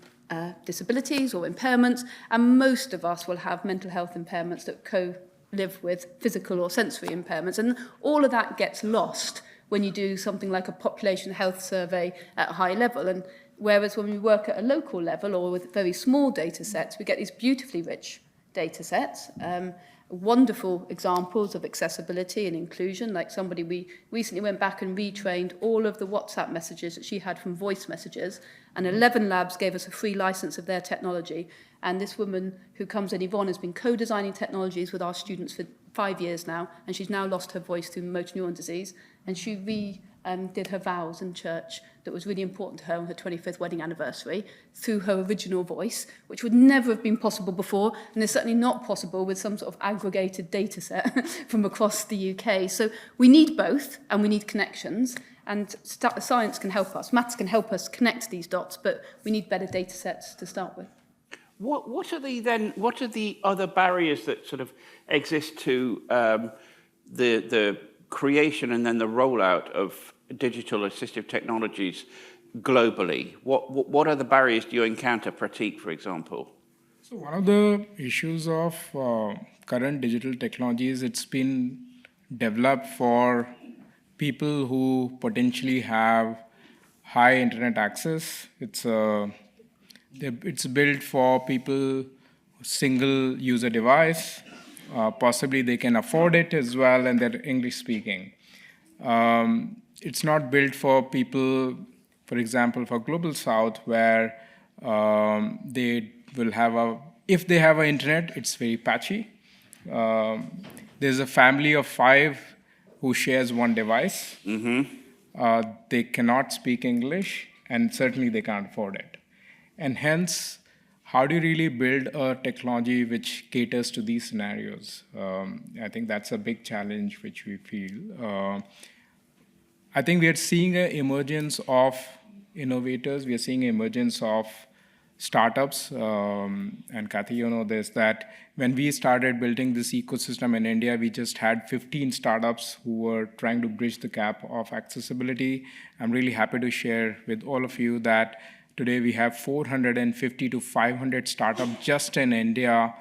disabilities or impairments, and most of us will have mental health impairments that co-live with physical or sensory impairments, and all of that gets lost when you do something like a population health survey at a high level. And whereas when we work at a local level or with very small data sets, we get these beautifully rich data sets, wonderful examples of accessibility and inclusion. Like somebody, we recently went back and retrained all of the WhatsApp messages that she had from voice messages, and 11 labs gave us a free license of their technology. And this woman who comes in, Yvonne, has been co-designing technologies with our students for 5 years now, and she's now lost her voice through motor neuron disease, and she did her vows in church that was really important to her on her 25th wedding anniversary through her original voice, which would never have been possible before, and is certainly not possible with some sort of aggregated data set from across the UK. So we need both, and we need connections, and science can help us, maths can help us connect these dots, but we need better data sets to start with. What are the other barriers that sort of exist to the creation and then the rollout of digital assistive technologies globally? What other barriers do you encounter, Pratik, for example? So one of the issues of current digital technologies, it's been developed for people who potentially have high internet access. It's built for people, single user device. Possibly they can afford it as well, and they're English speaking. It's not built for people, for example, for Global South, where they will have if they have an internet, it's very patchy. There's a family of 5 who shares one device. Mm-hmm. They cannot speak English, and certainly they can't afford it. And hence, how do you really build a technology which caters to these scenarios? I think that's a big challenge which we feel. I think we are seeing an emergence of innovators. We are seeing an emergence of startups. And Kathy, you know this, that when we started building this ecosystem in India, we just had 15 startups who were trying to bridge the gap of accessibility. I'm really happy to share with all of you that today we have 450 to 500 startups just in India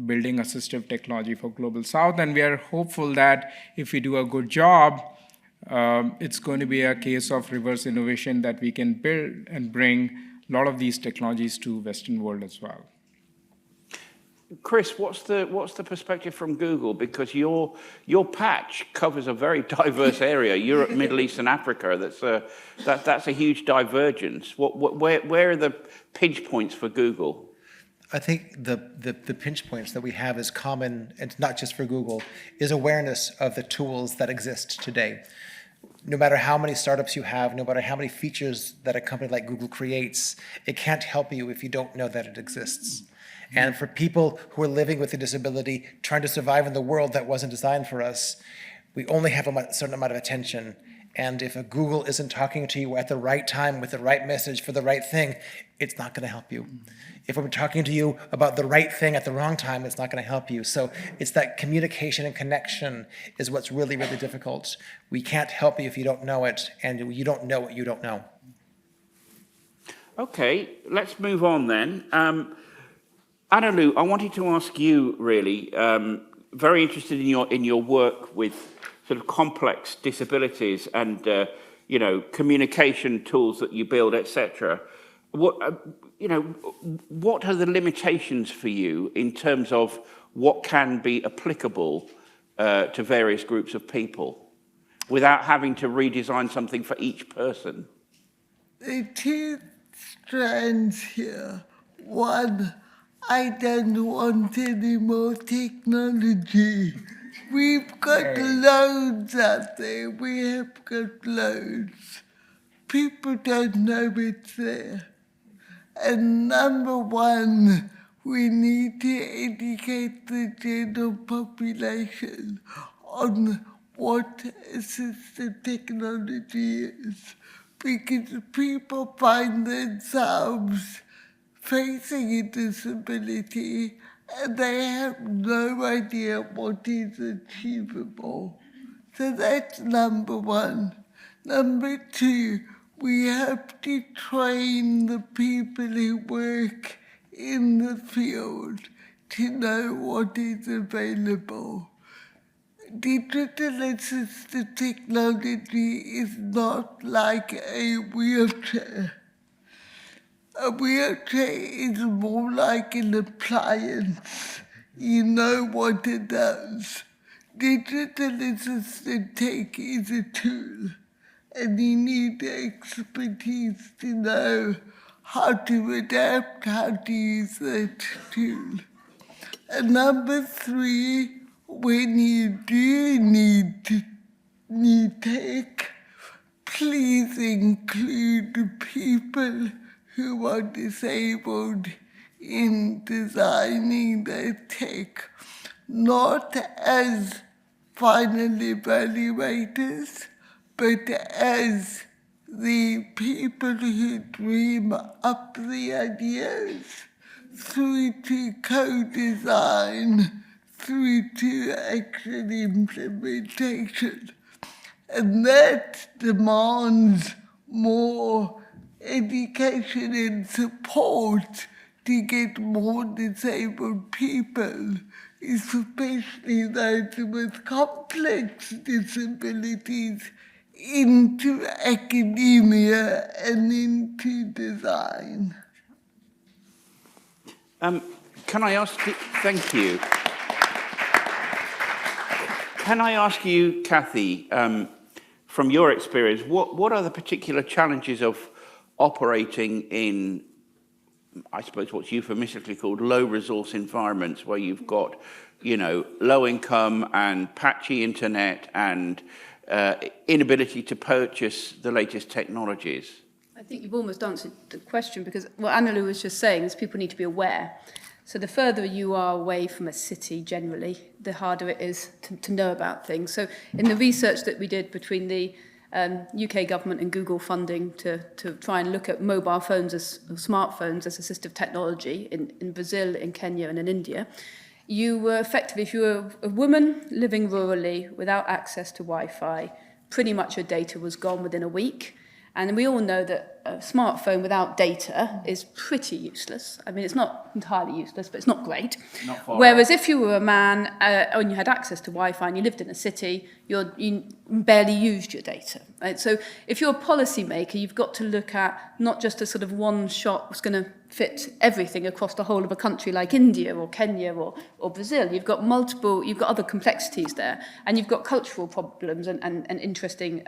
building assistive technology for Global South. And we are hopeful that if we do a good job, it's going to be a case of reverse innovation that we can build and bring a lot of these technologies to Western world as well. Chris, what's the perspective from Google? Because your patch covers a very diverse area, Europe, Middle East, and Africa. That's a huge divergence. Where are the pinch points for Google? I think the pinch points that we have is common, and not just for Google, is awareness of the tools that exist today. No matter how many startups you have, no matter how many features that a company like Google creates, it can't help you if you don't know that it exists. And for people who are living with a disability, trying to survive in the world that wasn't designed for us, we only have a certain amount of attention. And if a Google isn't talking to you at the right time with the right message for the right thing, it's not going to help you. If we're talking to you about the right thing at the wrong time, it's not going to help you. So it's that communication and connection is what's really, really difficult. We can't help you if you don't know it, and you don't know what you don't know. Okay, let's move on then. Annalou, I wanted to ask you really, very interested in your work with sort of complex disabilities and communication tools that you build, etc. What are the limitations for you in terms of what can be applicable to various groups of people without having to redesign something for each person? There are two strands here. One, I don't want any more technology. We've got loads out there. We have got loads. People don't know it's there. And number one, we need to educate the general population on what assistive technology is, because people find themselves facing a disability and they have no idea what is achievable. So that's number one. Number two, we have to train the people who work in the field to know what is available. Digital assistive technology is not like a wheelchair. A wheelchair is more like an appliance. You know what it does. Digital assistive tech is a tool, and you need expertise to know how to adapt, how to use that tool. And number three, when you do need tech, please include people who are disabled in designing their tech, not as final evaluators, but as the people who dream up the ideas through to co-design, through to actual implementation. And that demands more education and support to get more disabled people, especially those with complex disabilities, into academia and into design. Can I ask you, thank you. Can I ask you, Kathy, from your experience, what are the particular challenges of operating in, I suppose, what's euphemistically called low-resource environments, where you've got, low income and patchy internet and inability to purchase the latest technologies? I think you've almost answered the question, because what Annalou was just saying is people need to be aware. So the further you are away from a city generally, the harder it is to know about things. So in the research that we did between the UK government and Google funding to try and look at mobile phones as smartphones as assistive technology in Brazil, in Kenya and in India, you were effectively, if you were a woman living rurally without access to Wi-Fi, pretty much your data was gone within a week. And we all know that a smartphone without data is pretty useless. I mean, it's not entirely useless, but it's not great. Whereas if you were a man and you had access to Wi-Fi and you lived in a city, you barely used your data. Right? So if you're a policymaker, you've got to look at not just a sort of one shot that's going to fit everything across the whole of a country like India or Kenya or Brazil. You've got other complexities there, and you've got cultural problems and interesting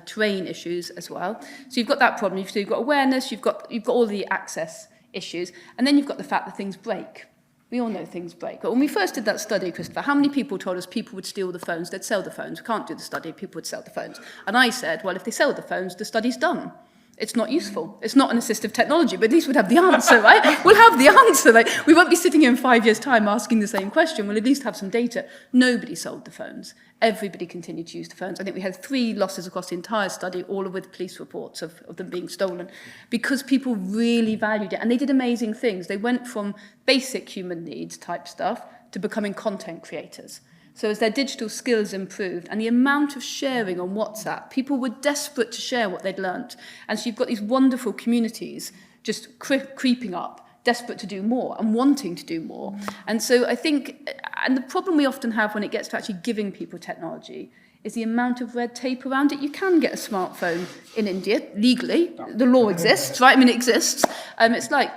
terrain issues as well. So you've got that problem. So you've got awareness, you've got all the access issues, and then you've got the fact that things break. We all know things break. But when we first did that study, Christopher, how many people told us people would steal the phones, they'd sell the phones? We can't do the study, people would sell the phones. And I said, well, if they sell the phones, the study's done. It's not useful. It's not an assistive technology, but at least we'd have the answer, right? We'll have the answer. Like, we won't be sitting here in 5 years' time asking the same question. We'll at least have some data. Nobody sold the phones. Everybody continued to use the phones. I think we had 3 losses across the entire study, all with police reports of them being stolen, because people really valued it. And they did amazing things. They went from basic human needs type stuff to becoming content creators. So as their digital skills improved and the amount of sharing on WhatsApp, people were desperate to share what they'd learnt. And so you've got these wonderful communities just creeping up, desperate to do more and wanting to do more. And so I think, and the problem we often have when it gets to actually giving people technology is the amount of red tape around it. You can get a smartphone in India legally. The law exists, right? I mean, it exists. It's like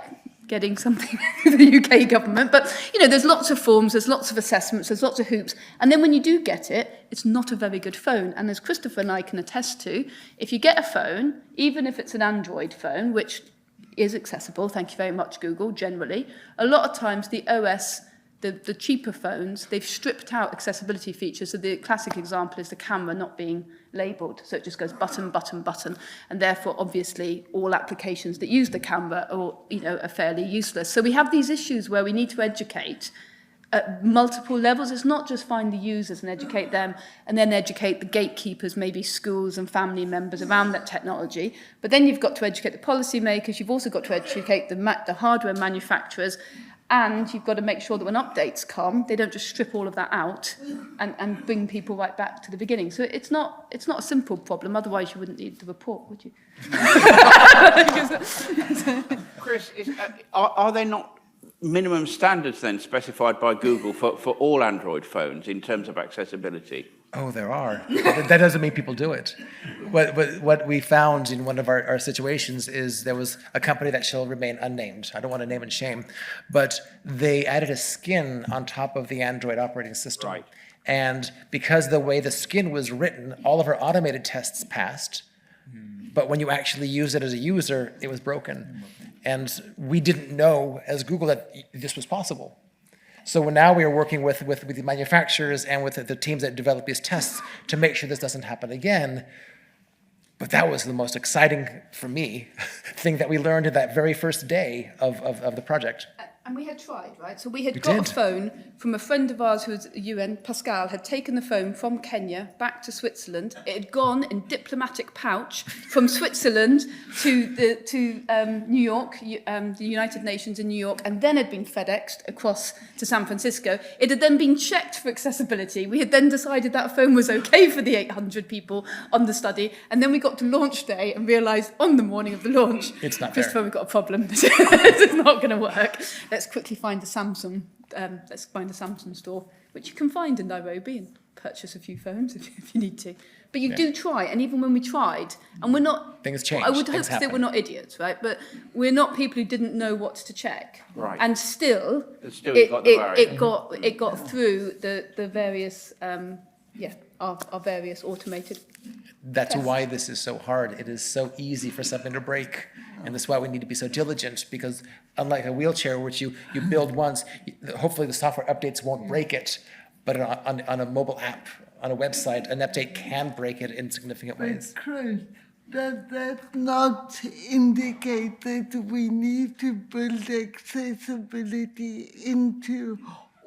getting something through the UK government. But, you know, there's lots of forms, there's lots of assessments, there's lots of hoops. And then when you do get it, it's not a very good phone. And as Christopher and I can attest to, if you get a phone, even if it's an Android phone, which is accessible, thank you very much, Google, generally, a lot of times the OS, the cheaper phones, they've stripped out accessibility features. So the classic example is the camera not being labelled. So it just goes button, button, button. And therefore, obviously, all applications that use the camera are fairly useless. So we have these issues where we need to educate at multiple levels. It's not just find the users and educate them and then educate the gatekeepers, maybe schools and family members around that technology. But then you've got to educate the policymakers. You've also got to educate the hardware manufacturers. And you've got to make sure that when updates come, they don't just strip all of that out and bring people right back to the beginning. So it's not a simple problem. Otherwise, you wouldn't need the report, would you? Chris, are there not minimum standards then specified by Google for all Android phones in terms of accessibility? Oh, there are. That doesn't mean people do it. What we found in one of our situations is there was a company that shall remain unnamed. I don't want to name and shame, but they added a skin on top of the Android operating system. Right. And because the way the skin was written, all of our automated tests passed, but when you actually use it as a user, it was broken. And we didn't know as Google that this was possible. So now we are working with the manufacturers and with the teams that develop these tests to make sure this doesn't happen again. But that was the most exciting, for me, thing that we learned in that very first day of the project. And we had tried, right? So we got a phone from a friend of ours who was at the UN, Pascal, had taken the phone from Kenya back to Switzerland. It had gone in diplomatic pouch from Switzerland to New York, the United Nations in New York, and then had been FedExed across to San Francisco. It had then been checked for accessibility. We had then decided that phone was okay for the 800 people on the study. And then we got to launch day and realised on the morning of the launch, it's not Christopher, we've got a problem. This is not going to work. Let's quickly find a Samsung. Let's find a Samsung store, which you can find in Nairobi, and purchase a few phones if you need to. But you do try, and even when we tried, and we're not... Things change. I would hope that we're not idiots, right? But we're not people who didn't know what to check. Right. And still it got through the various, our various automated That's tests. why this is so hard. It is so easy for something to break. And that's why we need to be so diligent, because unlike a wheelchair, which you build once, hopefully the software updates won't break it. But on a mobile app, on a website, an update can break it in significant ways. Chris, does that not indicate that we need to build accessibility into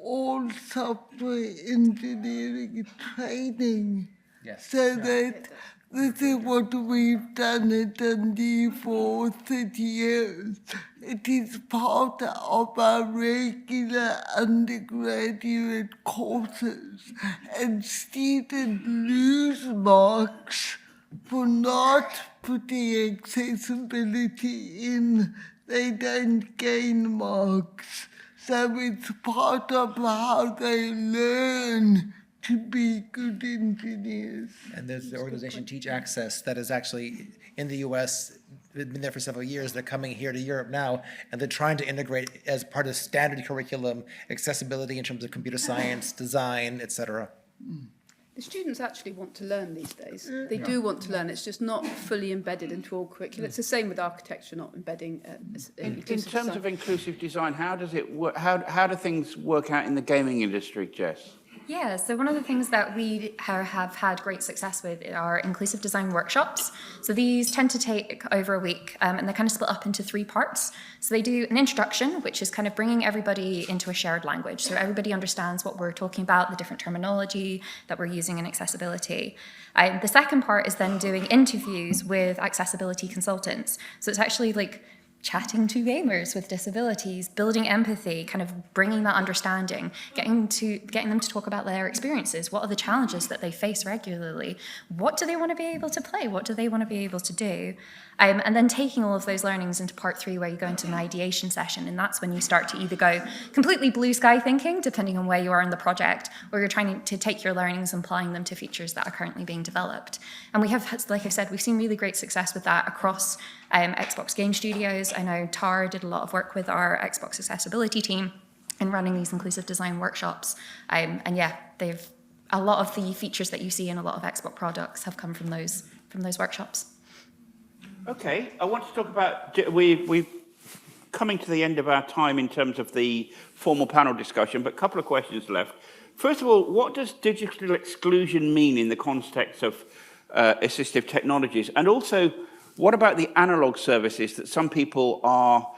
all software engineering training? Yes. So that this is what we've done at Dundee for 30 years. It is part of our regular undergraduate courses, and students lose marks for not putting accessibility in. They don't gain marks. So it's part of how they learn to be good engineers. And there's the organization Teach Access that is actually in the US, been there for several years. They're coming here to Europe now, and they're trying to integrate as part of standard curriculum accessibility in terms of computer science, design, etc. The students actually want to learn these days. They do want to learn. It's just not fully embedded into all curricula. It's the same with architecture, not embedding. In terms of inclusive design, how does it work? How do things work out in the gaming industry, Jess? Yeah, so one of the things that we have had great success with are inclusive design workshops. So these tend to take over a week, and they're kind of split up into 3 parts. So they do an introduction, which is kind of bringing everybody into a shared language. So everybody understands what we're talking about, the different terminology that we're using in accessibility. The second part is then doing interviews with accessibility consultants. So it's actually like chatting to gamers with disabilities, building empathy, kind of bringing that understanding, getting them to talk about their experiences. What are the challenges that they face regularly? What do they want to be able to play? What do they want to be able to do? And then taking all of those learnings into part 3, where you go into an ideation session, and that's when you start to either go completely blue sky thinking, depending on where you are in the project, or you're trying to take your learnings and applying them to features that are currently being developed. And we have, like I said, we've seen really great success with that across Xbox Game Studios. I know Tara did a lot of work with our Xbox accessibility team in running these inclusive design workshops. And yeah, a lot of the features that you see in a lot of Xbox products have come from those workshops. Okay, I want to talk about, we're coming to the end of our time in terms of the formal panel discussion, but a couple of questions left. First of all, what does digital exclusion mean in the context of assistive technologies? And also, what about the analog services that some people are,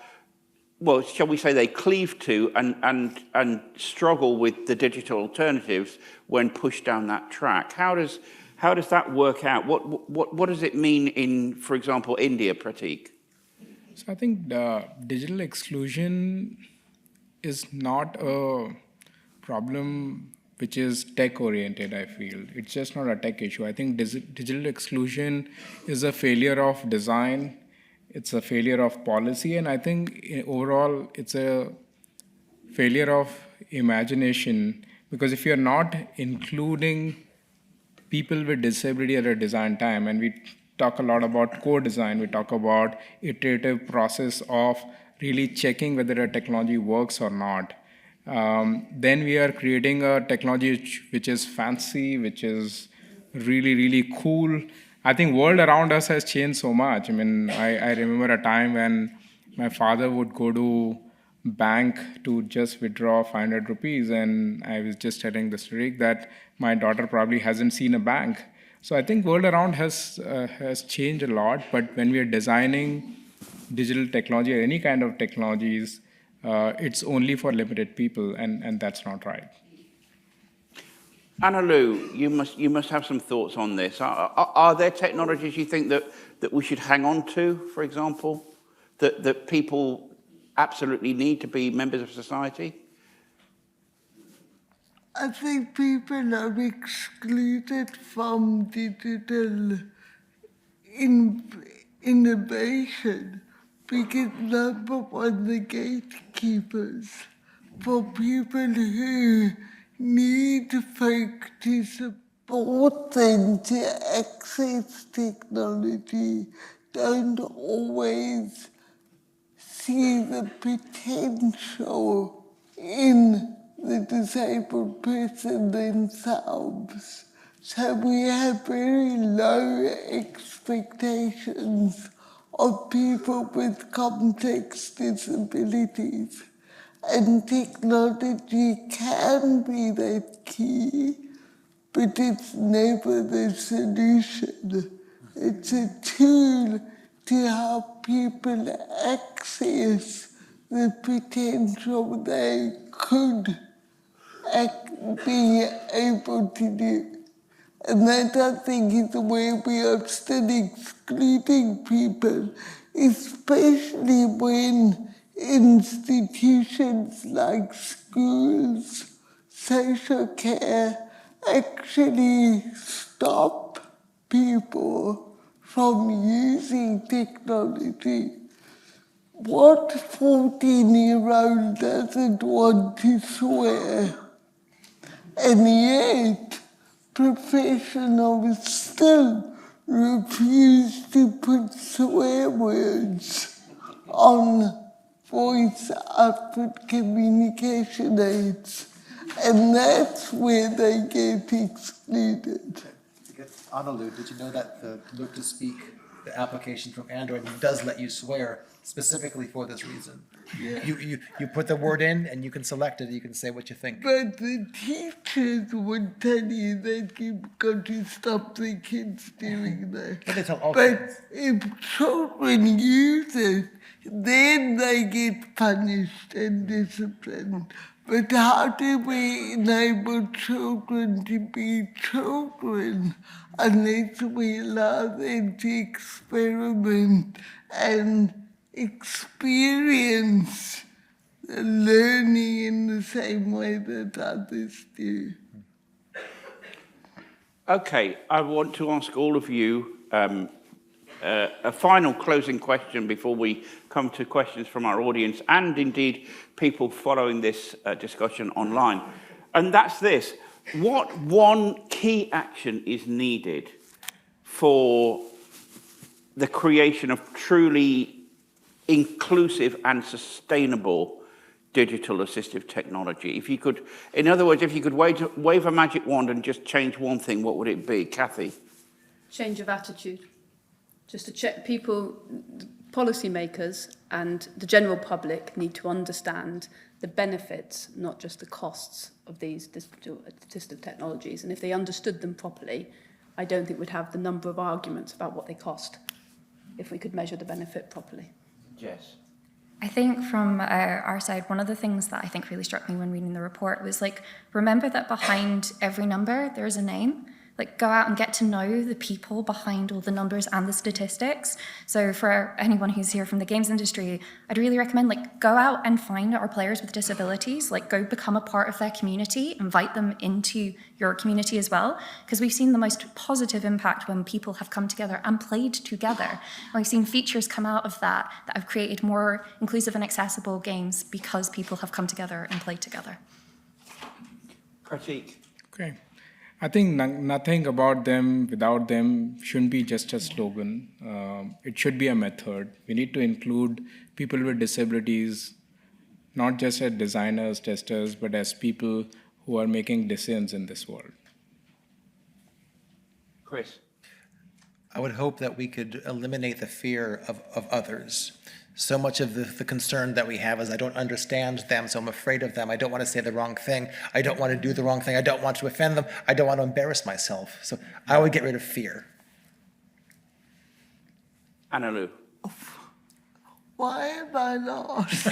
well, shall we say they cleave to and struggle with the digital alternatives when pushed down that track? How does that work out? What does it mean in, for example, India, Prateek? So I think digital exclusion is not a problem which is tech-oriented, I feel. It's just not a tech issue. I think digital exclusion is a failure of design, it's a failure of policy, and I think overall it's a failure of imagination, because if you're not including people with disability at a design time, and we talk a lot about co-design, we talk about iterative process of really checking whether a technology works or not. Then we are creating a technology which is fancy, which is really, really cool. I think world around us has changed so much. I mean, I remember a time when my father would go to bank to just withdraw 500 rupees, and I was just telling the Tariq that my daughter probably hasn't seen a bank. So I think world around has changed a lot, but when we are designing digital technology or any kind of technologies, it's only for limited people, and that's not right. Anna Lou, you must have some thoughts on this. Are there technologies you think that we should hang on to, for example, that people absolutely need to be members of society? I think people are excluded from digital innovation because number one, the gatekeepers for people who need folk to support them to access technology don't always see the potential in the disabled person themselves. So we have very low expectations of people with complex disabilities. And technology can be that key, but it's never the solution. It's a tool to help people access the potential they could be able to do. And that, I think, is the way we are still excluding people, especially when institutions like schools, social care, actually stop people from using technology. What 14-year-old doesn't want to swear? And yet, professionals still refuse to put swear words on voice output communication aids. And that's where they get excluded. Anna Lou, did you know that the Look to Speak the application from Android does let you swear specifically for this reason. Yeah. You put the word in and you can select it, you can say what you think. But the teachers would tell you that you've got to stop the kids doing that. But they tell all But kids. if children use it, then they get punished and disciplined. But how do we enable children to be children unless we allow them to experiment and experience learning in the same way that others do? Okay, I want to ask all of you a final closing question before we come to questions from our audience and indeed people following this discussion online. And that's this. What one key action is needed for the creation of truly inclusive and sustainable digital assistive technology? If you could, in other words, if you could wave a magic wand and just change one thing, what would it be? Kathy? Change of attitude. Just to check people, policymakers and the general public need to understand the benefits, not just the costs of these digital assistive technologies. And if they understood them properly, I don't think we'd have the number of arguments about what they cost if we could measure the benefit properly. Yes. I think from our side, one of the things that I think really struck me when reading the report was like, remember that behind every number, there is a name. Like, go out and get to know the people behind all the numbers and the statistics. So for anyone who's here from the games industry, I'd really recommend, like, go out and find our players with disabilities, like, go become a part of their community, invite them into your community as well, because we've seen the most positive impact when people have come together and played together. And we've seen features come out of that have created more inclusive and accessible games because people have come together and played together. Pratik. Okay. I think nothing about them without them shouldn't be just a slogan. It should be a method. We need to include people with disabilities, not just as designers, testers, but as people who are making decisions in this world. Chris? I would hope that we could eliminate the fear of others. So much of the concern that we have is I don't understand them, so I'm afraid of them. I don't want to say the wrong thing. I don't want to do the wrong thing. I don't want to offend them. I don't want to embarrass myself. So I would get rid of fear. Annalou. Why am I lost?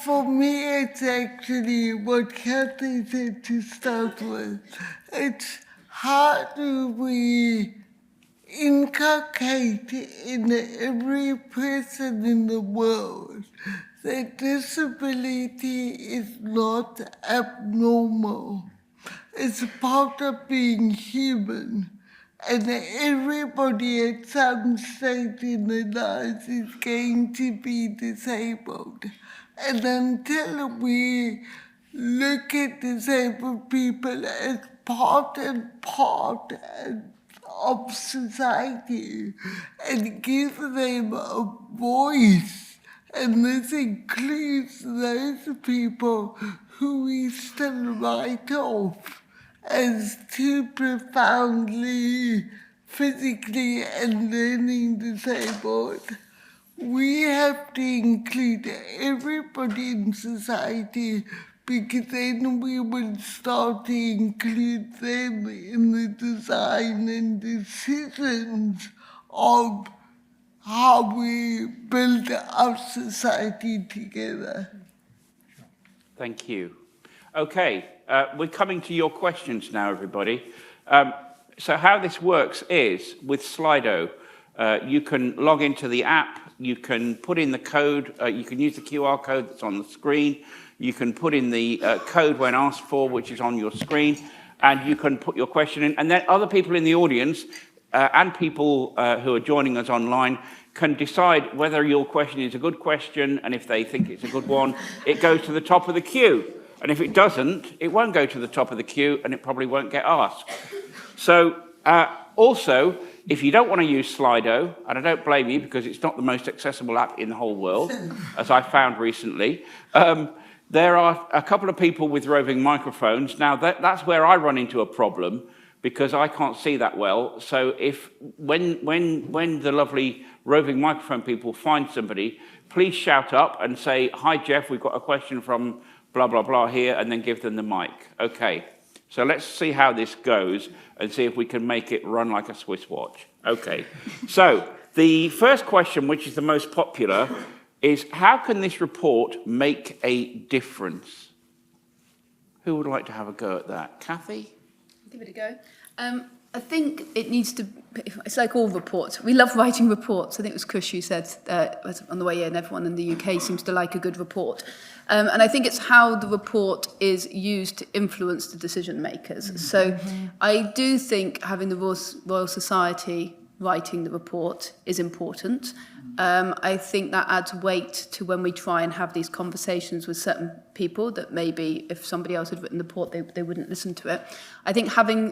For me, it's actually what Kathy said to start with. It's how do we inculcate in every person in the world that disability is not abnormal. It's part of being human. And everybody at some stage in their lives is going to be disabled. And until we look at disabled people as part and part of society and give them a voice, and this includes those people who we still write off as too profoundly physically and learning disabled. We have to include everybody in society, because then we will start to include them in the design and decisions of how we build our society together. Thank you. Okay, we're coming to your questions now, everybody. So how this works is, with Slido, you can log into the app, you can put in the code, you can use the QR code that's on the screen, you can put in the code when asked for, which is on your screen, and you can put your question in, and then other people in the audience and people who are joining us online can decide whether your question is a good question, and if they think it's a good one, it goes to the top of the queue. And if it doesn't, it won't go to the top of the queue, and it probably won't get asked. So also, if you don't want to use Slido, and I don't blame you because it's not the most accessible app in the whole world, as I found recently, there are a couple of people with roving microphones. Now, that's where I run into a problem, because I can't see that well. So if when the lovely roving microphone people find somebody, please shout up and say, "Hi Jeff, we've got a question from blah blah blah here," and then give them the mic. Okay. So let's see how this goes and see if we can make it run like a Swiss watch. Okay. So the first question, which is the most popular, is how can this report make a difference? Who would like to have a go at that? Kathy? Give it a go. I think it needs to, it's like all reports. We love writing reports. I think it was Kush who said on the way in, everyone in the UK seems to like a good report. And I think it's how the report is used to influence the decision makers. So I do think having the Royal Society writing the report is important. I think that adds weight to when we try and have these conversations with certain people that maybe if somebody else had written the report, they wouldn't listen to it. I think having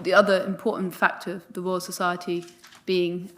the other important factor, the Royal Society being,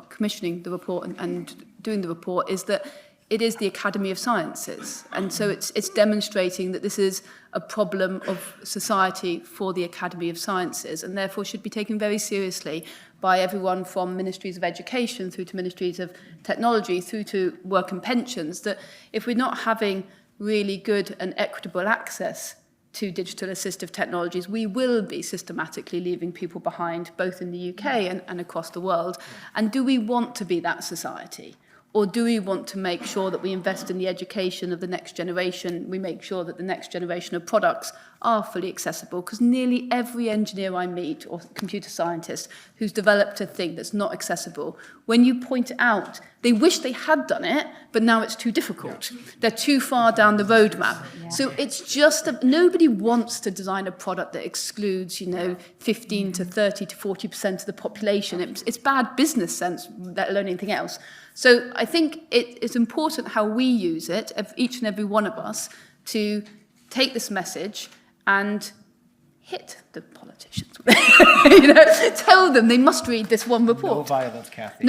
commissioning the report and doing the report, is that it is the Academy of Sciences. And so it's demonstrating that this is a problem of society for the Academy of Sciences and therefore should be taken very seriously by everyone from ministries of education through to ministries of technology through to work and pensions, that if we're not having really good and equitable access to digital assistive technologies, we will be systematically leaving people behind, both in the UK and across the world. And do we want to be that society? Or do we want to make sure that we invest in the education of the next generation? We make sure that the next generation of products are fully accessible, because nearly every engineer I meet or computer scientist who's developed a thing that's not accessible, when you point it out, they wish they had done it, but now it's too difficult. They're too far down the roadmap. So it's just, nobody wants to design a product that excludes, 15 to 30 to 40% of the population. It's bad business sense, let alone anything else. So I think it's important how we use it, each and every one of us, to take this message and hit the politicians. Tell them they must read this one report. No violence, Kathy.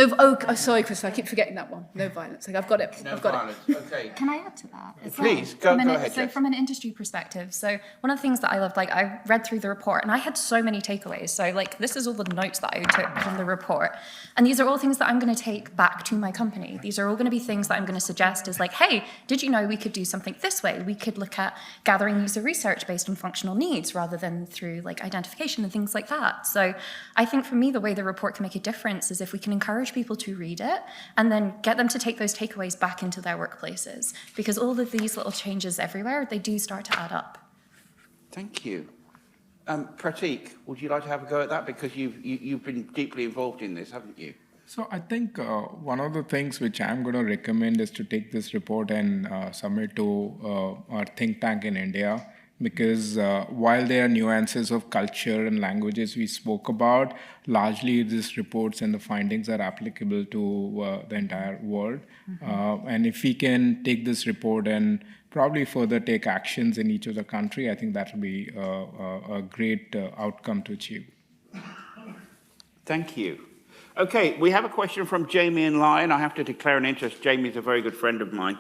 Sorry, Chris, I keep forgetting that one. No violence. I've got it. I've got it. Okay. Can I add to that? Please, go ahead. So from an industry perspective, so one of the things that I loved, I read through the report and I had so many takeaways. So this is all the notes that I took from the report. And these are all things that I'm going to take back to my company. These are all going to be things that I'm going to suggest as hey, did you know we could do something this way? We could look at gathering user research based on functional needs rather than through identification and things like that. So I think for me, the way the report can make a difference is if we can encourage people to read it and then get them to take those takeaways back into their workplaces, because all of these little changes everywhere, they do start to add up. Thank you. Pratik, would you like to have a go at that? Because you've been deeply involved in this, haven't you? So I think one of the things which I'm going to recommend is to take this report and submit to our think tank in India. Because while there are nuances of culture and languages we spoke about, largely these reports and the findings are applicable to the entire world. And if we can take this report and probably further take actions in each of the country, I think that will be a great outcome to achieve. Thank you. Okay, we have a question from Jamie in Lyon. I have to declare an interest. Jamie's a very good friend of mine.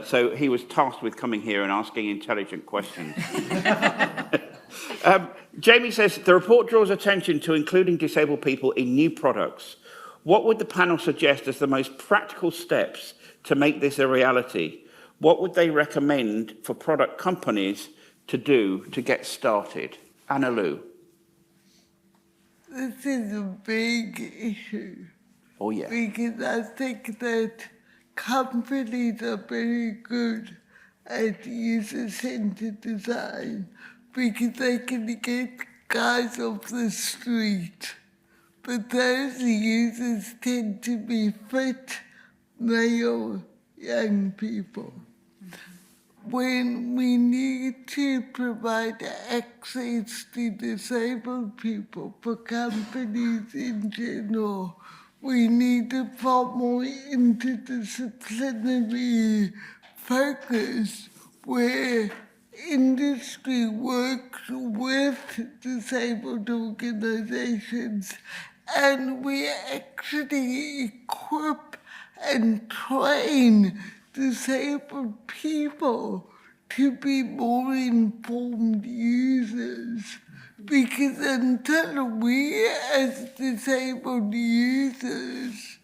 So he was tasked with coming here and asking intelligent questions. Jamie says, the report draws attention to including disabled people in new products. What would the panel suggest as the most practical steps to make this a reality? What would they recommend for product companies to do to get started? Anna Lou. This is a big issue. Oh, yeah. Because I think that companies are very good at user-centered design because they can get guys off the street. But those users tend to be fit, male, young people. When we need to provide access to disabled people for companies in general, we need a far more interdisciplinary focus where industry works with disabled organizations and we actually equip and train disabled people to be more informed users. because until we as disabled users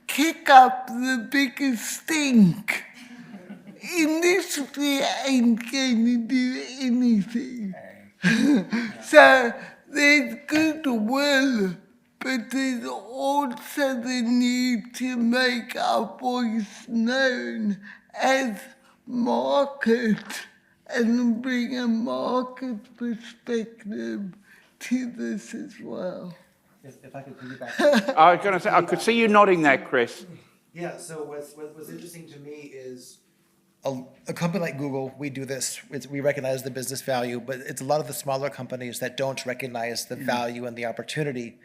kick up the biggest stink, industry ain't going to do anything. So there's goodwill, but there's also the need to make our voice known as market and bring a market perspective to this as well. If I could piggyback. I was going to say, I could see you nodding there, Chris. Yeah, so what's interesting to me is a company like Google, we do this, we recognize the business value, but it's a lot of the smaller companies that don't recognize the value and the opportunity.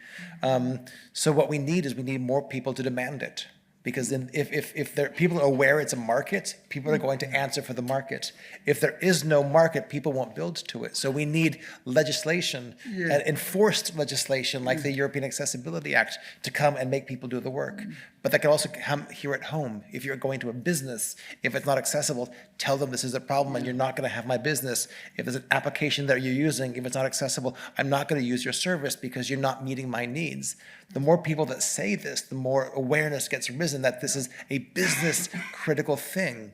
So what we need is we need more people to demand it. Because if people are aware it's a market, people are going to answer for the market. If there is no market, people won't build to it. So we need legislation, and enforced legislation like the European Accessibility Act to come and make people do the work. But that can also come here at home. If you're going to a business, if it's not accessible, tell them this is a problem and you're not going to have my business. If there's an application that you're using, if it's not accessible, I'm not going to use your service because you're not meeting my needs. The more people that say this, the more awareness gets risen that this is a business critical thing.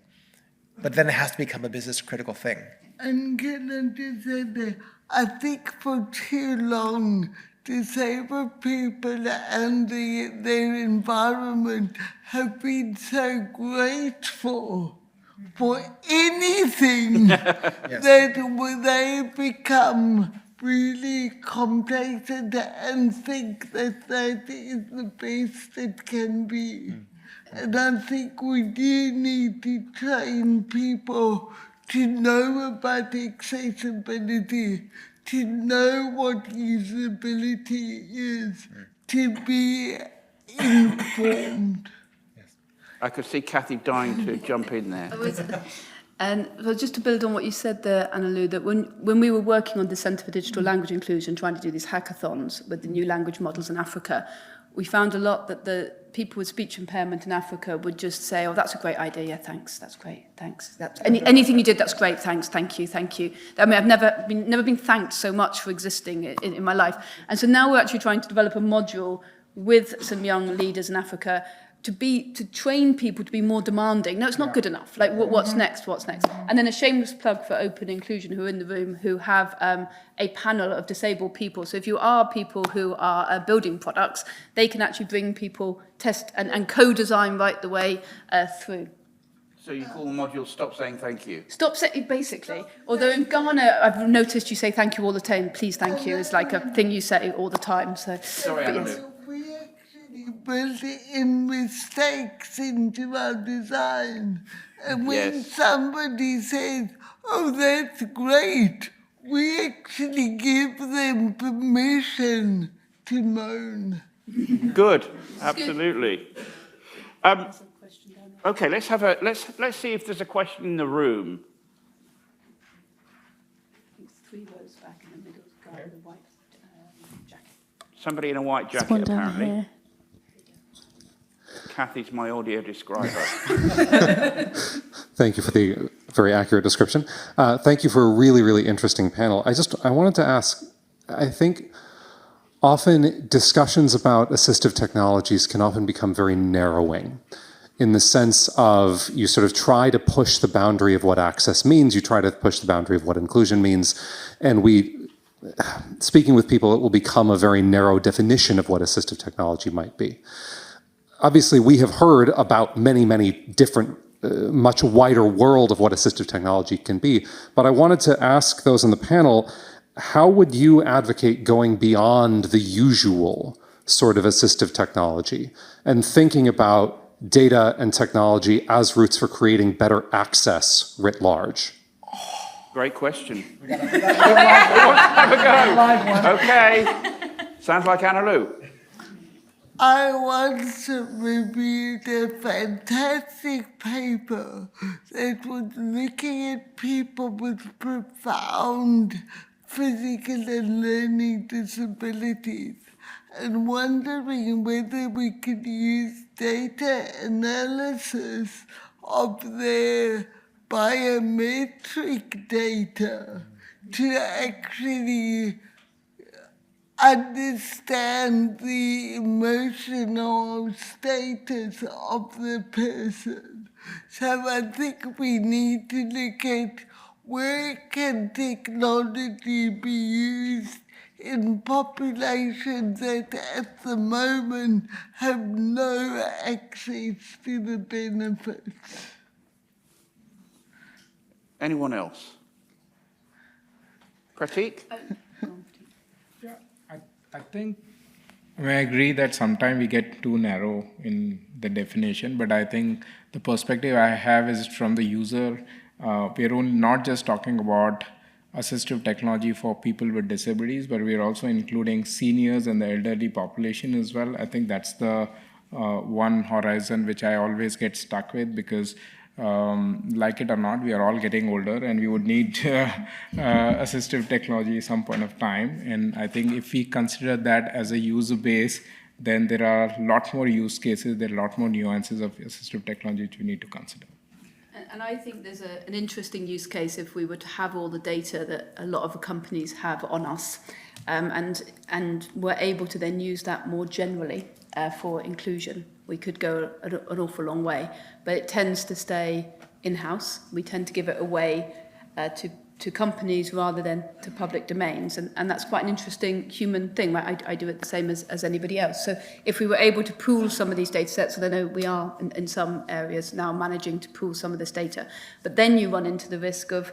But then it has to become a business critical thing. And can I just say that I think for too long, disabled people and their environment have been so grateful for anything that they become really complacent and think that that is the best it can be. And I think we do need to train people to know about accessibility, to know what usability is, to be informed. I could see Kathy dying to jump in there. And well, just to build on what you said there, Annalou, that when we were working on the Centre for Digital Language Inclusion, trying to do these hackathons with the new language models in Africa, we found a lot that the people with speech impairment in Africa would just say, oh, that's a great idea, yeah, thanks, that's great, thanks. Anything you did, that's great, thanks, thank you, thank you. I mean, I've never been thanked so much for existing in my life. And so now we're actually trying to develop a module with some young leaders in Africa to train people to be more demanding. No, it's not good enough. Like, what's next? What's next? And then a shameless plug for Open Inclusion, who are in the room, who have a panel of disabled people. So if you are people who are building products, they can actually bring people, test and co-design right the way through. So you call the module Stop Saying Thank You? Stop saying, basically. Although in Ghana, I've noticed you say thank you all the time. Please, thank you is like a thing you say all the time. So, sorry, Annalou. Build in mistakes into our design. And when somebody says, oh, that's great, we actually give them permission to moan. Good, absolutely. Okay, let's see if there's a question in the room. It's 3 rows back in the middle, guy with a white jacket. Somebody in a white jacket, apparently. Kathy's my audio describer. Thank you for the very accurate description. Thank you for a really, really interesting panel. I wanted to ask, I think often discussions about assistive technologies can often become very narrowing in the sense of you sort of try to push the boundary of what access means, you try to push the boundary of what inclusion means, and speaking with people, it will become a very narrow definition of what assistive technology might be. Obviously, we have heard about many, many different, much wider world of what assistive technology can be. But I wanted to ask those on the panel, how would you advocate going beyond the usual sort of assistive technology and thinking about data and technology as routes for creating better access writ large? Great question. Have a go. Okay. Sounds like Annalou. I once reviewed a fantastic paper that was looking at people with profound physical and learning disabilities and wondering whether we could use data analysis of their biometric data to actually understand the emotional status of the person. So I think we need to look at where can technology be used in populations that at the moment have no access to the benefits. Anyone else? Pratik? I think I agree that sometimes we get too narrow in the definition, but I think the perspective I have is from the user. We're not just talking about assistive technology for people with disabilities, but we're also including seniors and the elderly population as well. I think that's the one horizon which I always get stuck with, because like it or not, we are all getting older and we would need assistive technology at some point of time. And I think if we consider that as a user base, then there are a lot more use cases, there are a lot more nuances of assistive technology which we need to consider. And I think there's an interesting use case if we were to have all the data that a lot of the companies have on us, and we're able to then use that more generally for inclusion. We could go an awful long way, but it tends to stay in-house. We tend to give it away to companies rather than to public domains, and that's quite an interesting human thing. I do it the same as anybody else. So if we were able to pool some of these data sets, and I know we are in some areas now managing to pool some of this data, but then you run into the risk of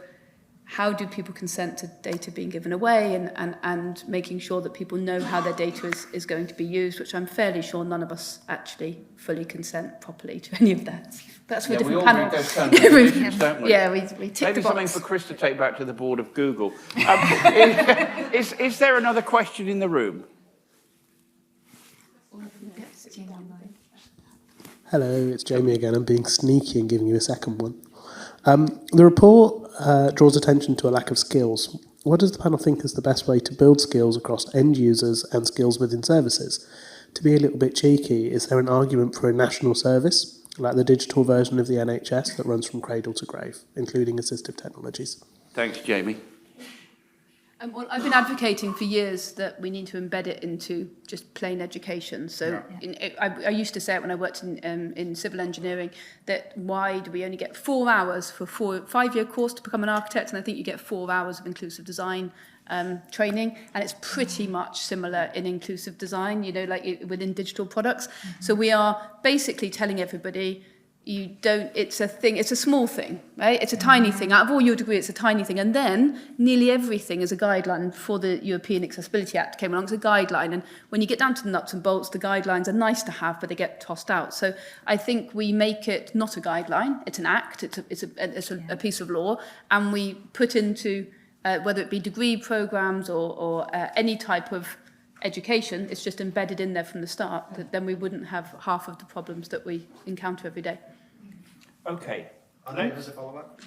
how do people consent to data being given away, and making sure that people know how their data is going to be used, which I'm fairly sure none of us actually fully consent properly to any of that. That's for a different panel. We all read those terms and conditions, don't we? Yeah, we tick Maybe the box. something for Chris to take back to the board of Google. Is there another question in the room? Hello, it's Jamie again. I'm being sneaky and giving you a second one. The report draws attention to a lack of skills. What does the panel think is the best way to build skills across end users and skills within services? To be a little bit cheeky, is there an argument for a national service, like the digital version of the NHS that runs from cradle to grave, including assistive technologies? Thanks, Jamie. Well, I've been advocating for years that we need to embed it into just plain education. So I used to say it when I worked in civil engineering, that why do we only get 4 hours for a 5-year course to become an architect? And I think you get 4 hours of inclusive design training, and it's pretty much similar in inclusive design, you know, like within digital products. So we are basically telling everybody, it's a small thing, right? It's a tiny thing. Out of all your degree, it's a tiny thing. And then nearly everything is a guideline. Before the European Accessibility Act came along, it's a guideline. And when you get down to the nuts and bolts, the guidelines are nice to have, but they get tossed out. So I think we make it not a guideline, it's an act, it's a piece of law, and we put into, whether it be degree programs or any type of education, it's just embedded in there from the start, that then we wouldn't have half of the problems that we encounter every day. Okay. There's a follow-up.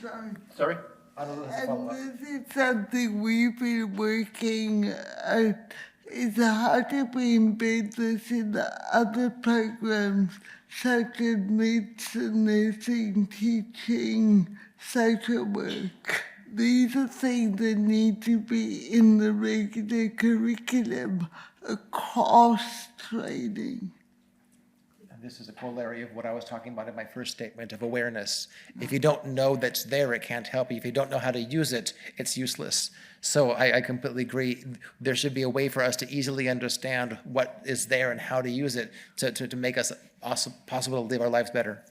Sorry? And this is something we've been working at, is how do we embed this in other programs such as medicine, nursing, teaching, social work. These are things that need to be in the regular curriculum across training. This is a corollary of what I was talking about in my first statement of awareness. If you don't know that's there, it can't help you. If you don't know how to use it, it's useless. So I completely agree. There should be a way for us to easily understand what is there and how to use it to make us possible to live our lives better.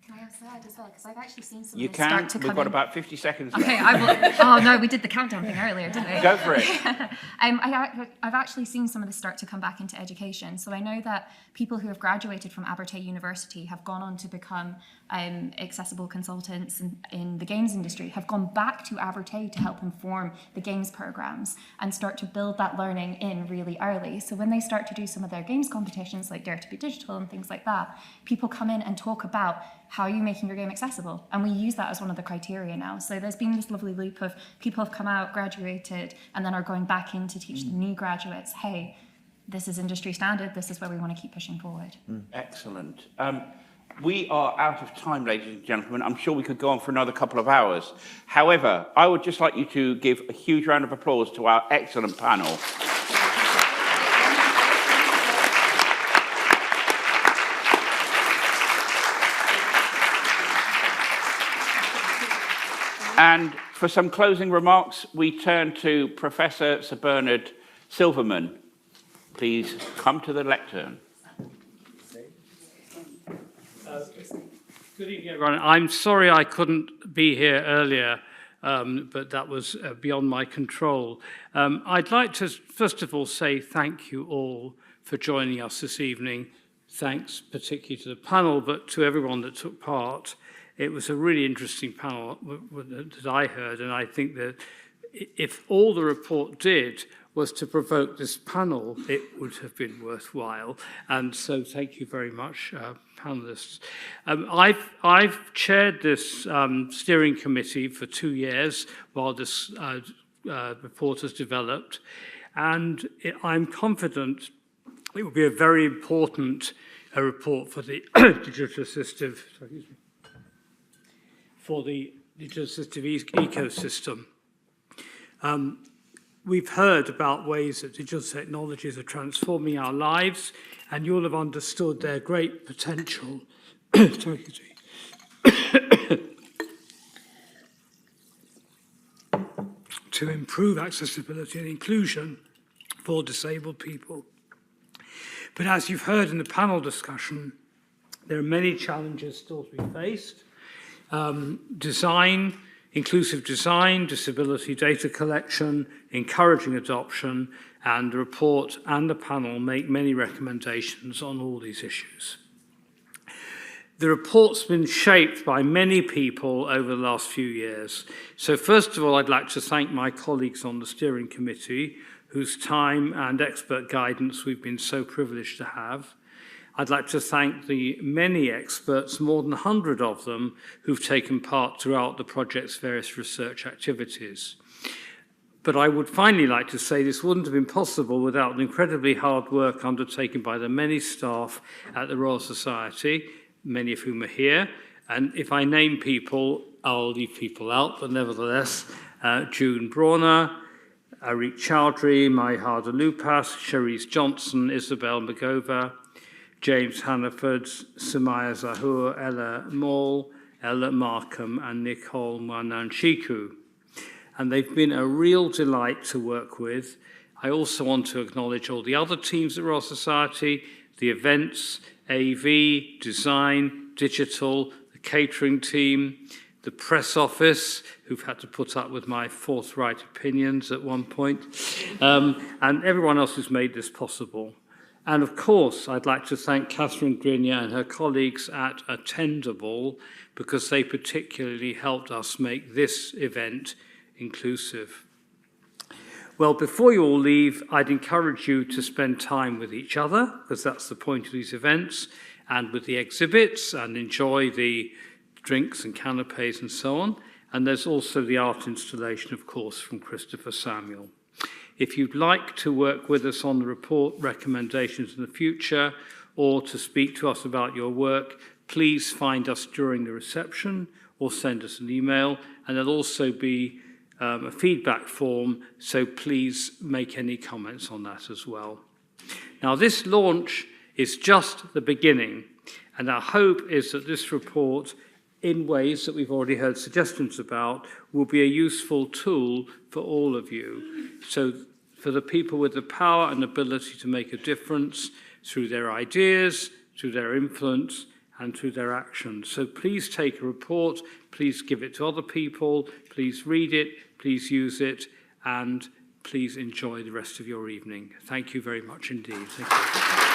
Can I answer that as well? Because I've actually seen some You of this start to come We've got in. about 50 seconds left. Okay, I will. Oh no, we did the countdown thing earlier, didn't we? Go for it. I've actually seen some of this start to come back into education. So I know that people who have graduated from Abertay University have gone on to become accessible consultants in the games industry, have gone back to Abertay to help inform the games programs and start to build that learning in really early. So when they start to do some of their games competitions like Dare to be Digital and things like that, people come in and talk about how are you making your game accessible? And we use that as one of the criteria now. So there's been this lovely loop of people have come out, graduated, and then are going back in to teach the new graduates, hey, this is industry standard, this is where we want to keep pushing forward. Excellent. We are out of time, ladies and gentlemen. I'm sure we could go on for another couple of hours. However, I would just like you to give a huge round of applause to our excellent panel. And for some closing remarks, we turn to Professor Sir Bernard Silverman. Please come to the lectern. Good evening, everyone. I'm sorry I couldn't be here earlier, but that was beyond my control. I'd like to, first of all, say thank you all for joining us this evening. Thanks particularly to the panel, but to everyone that took part. It was a really interesting panel that I heard, and I think that if all the report did was to provoke this panel, it would have been worthwhile. And so thank you very much, panelists. I've chaired this steering committee for 2 years while this report has developed, and I'm confident it will be a very important report for the digital assistive, ecosystem. We've heard about ways that digital technologies are transforming our lives, and you'll have understood their great potential to improve accessibility and inclusion for disabled people. But as you've heard in the panel discussion, there are many challenges still to be faced. Design, inclusive design, disability data collection, encouraging adoption, and the report and the panel make many recommendations on all these issues. The report's been shaped by many people over the last few years. So first of all, I'd like to thank my colleagues on the steering committee, whose time and expert guidance we've been so privileged to have. I'd like to thank the many experts, more than 100 of them, who've taken part throughout the project's various research activities. But I would finally like to say this wouldn't have been possible without the incredibly hard work undertaken by the many staff at the Royal Society, many of whom are here. And if I name people, I'll leave people out, but nevertheless, June Brawner, Arik Chowdhury, Maihada Lupas, Cherise Johnson, Isabel Magova, James Hannaford, Sumaya Zahur, Ella Maul, Ella Markham, and Nicole Mananshiku. And they've been a real delight to work with. I also want to acknowledge all the other teams at Royal Society, the events, AV, design, digital, the catering team, the press office, who've had to put up with my forthright opinions at one point, and everyone else who's made this possible. And of course, I'd like to thank Catherine Grenier and her colleagues at Attendable, because they particularly helped us make this event inclusive. Well, before you all leave, I'd encourage you to spend time with each other, because that's the point of these events, and with the exhibits, and enjoy the drinks and canapes and so on. And there's also the art installation, of course, from Christopher Samuel. If you'd like to work with us on the report recommendations in the future, or to speak to us about your work, please find us during the reception or send us an email. And there'll also be a feedback form, so please make any comments on that as well. Now, this launch is just the beginning, and our hope is that this report, in ways that we've already heard suggestions about, will be a useful tool for all of you. So for the people with the power and ability to make a difference through their ideas, through their influence, and through their actions. So please take a report, please give it to other people, please read it, please use it, and please enjoy the rest of your evening. Thank you very much indeed. Thank you.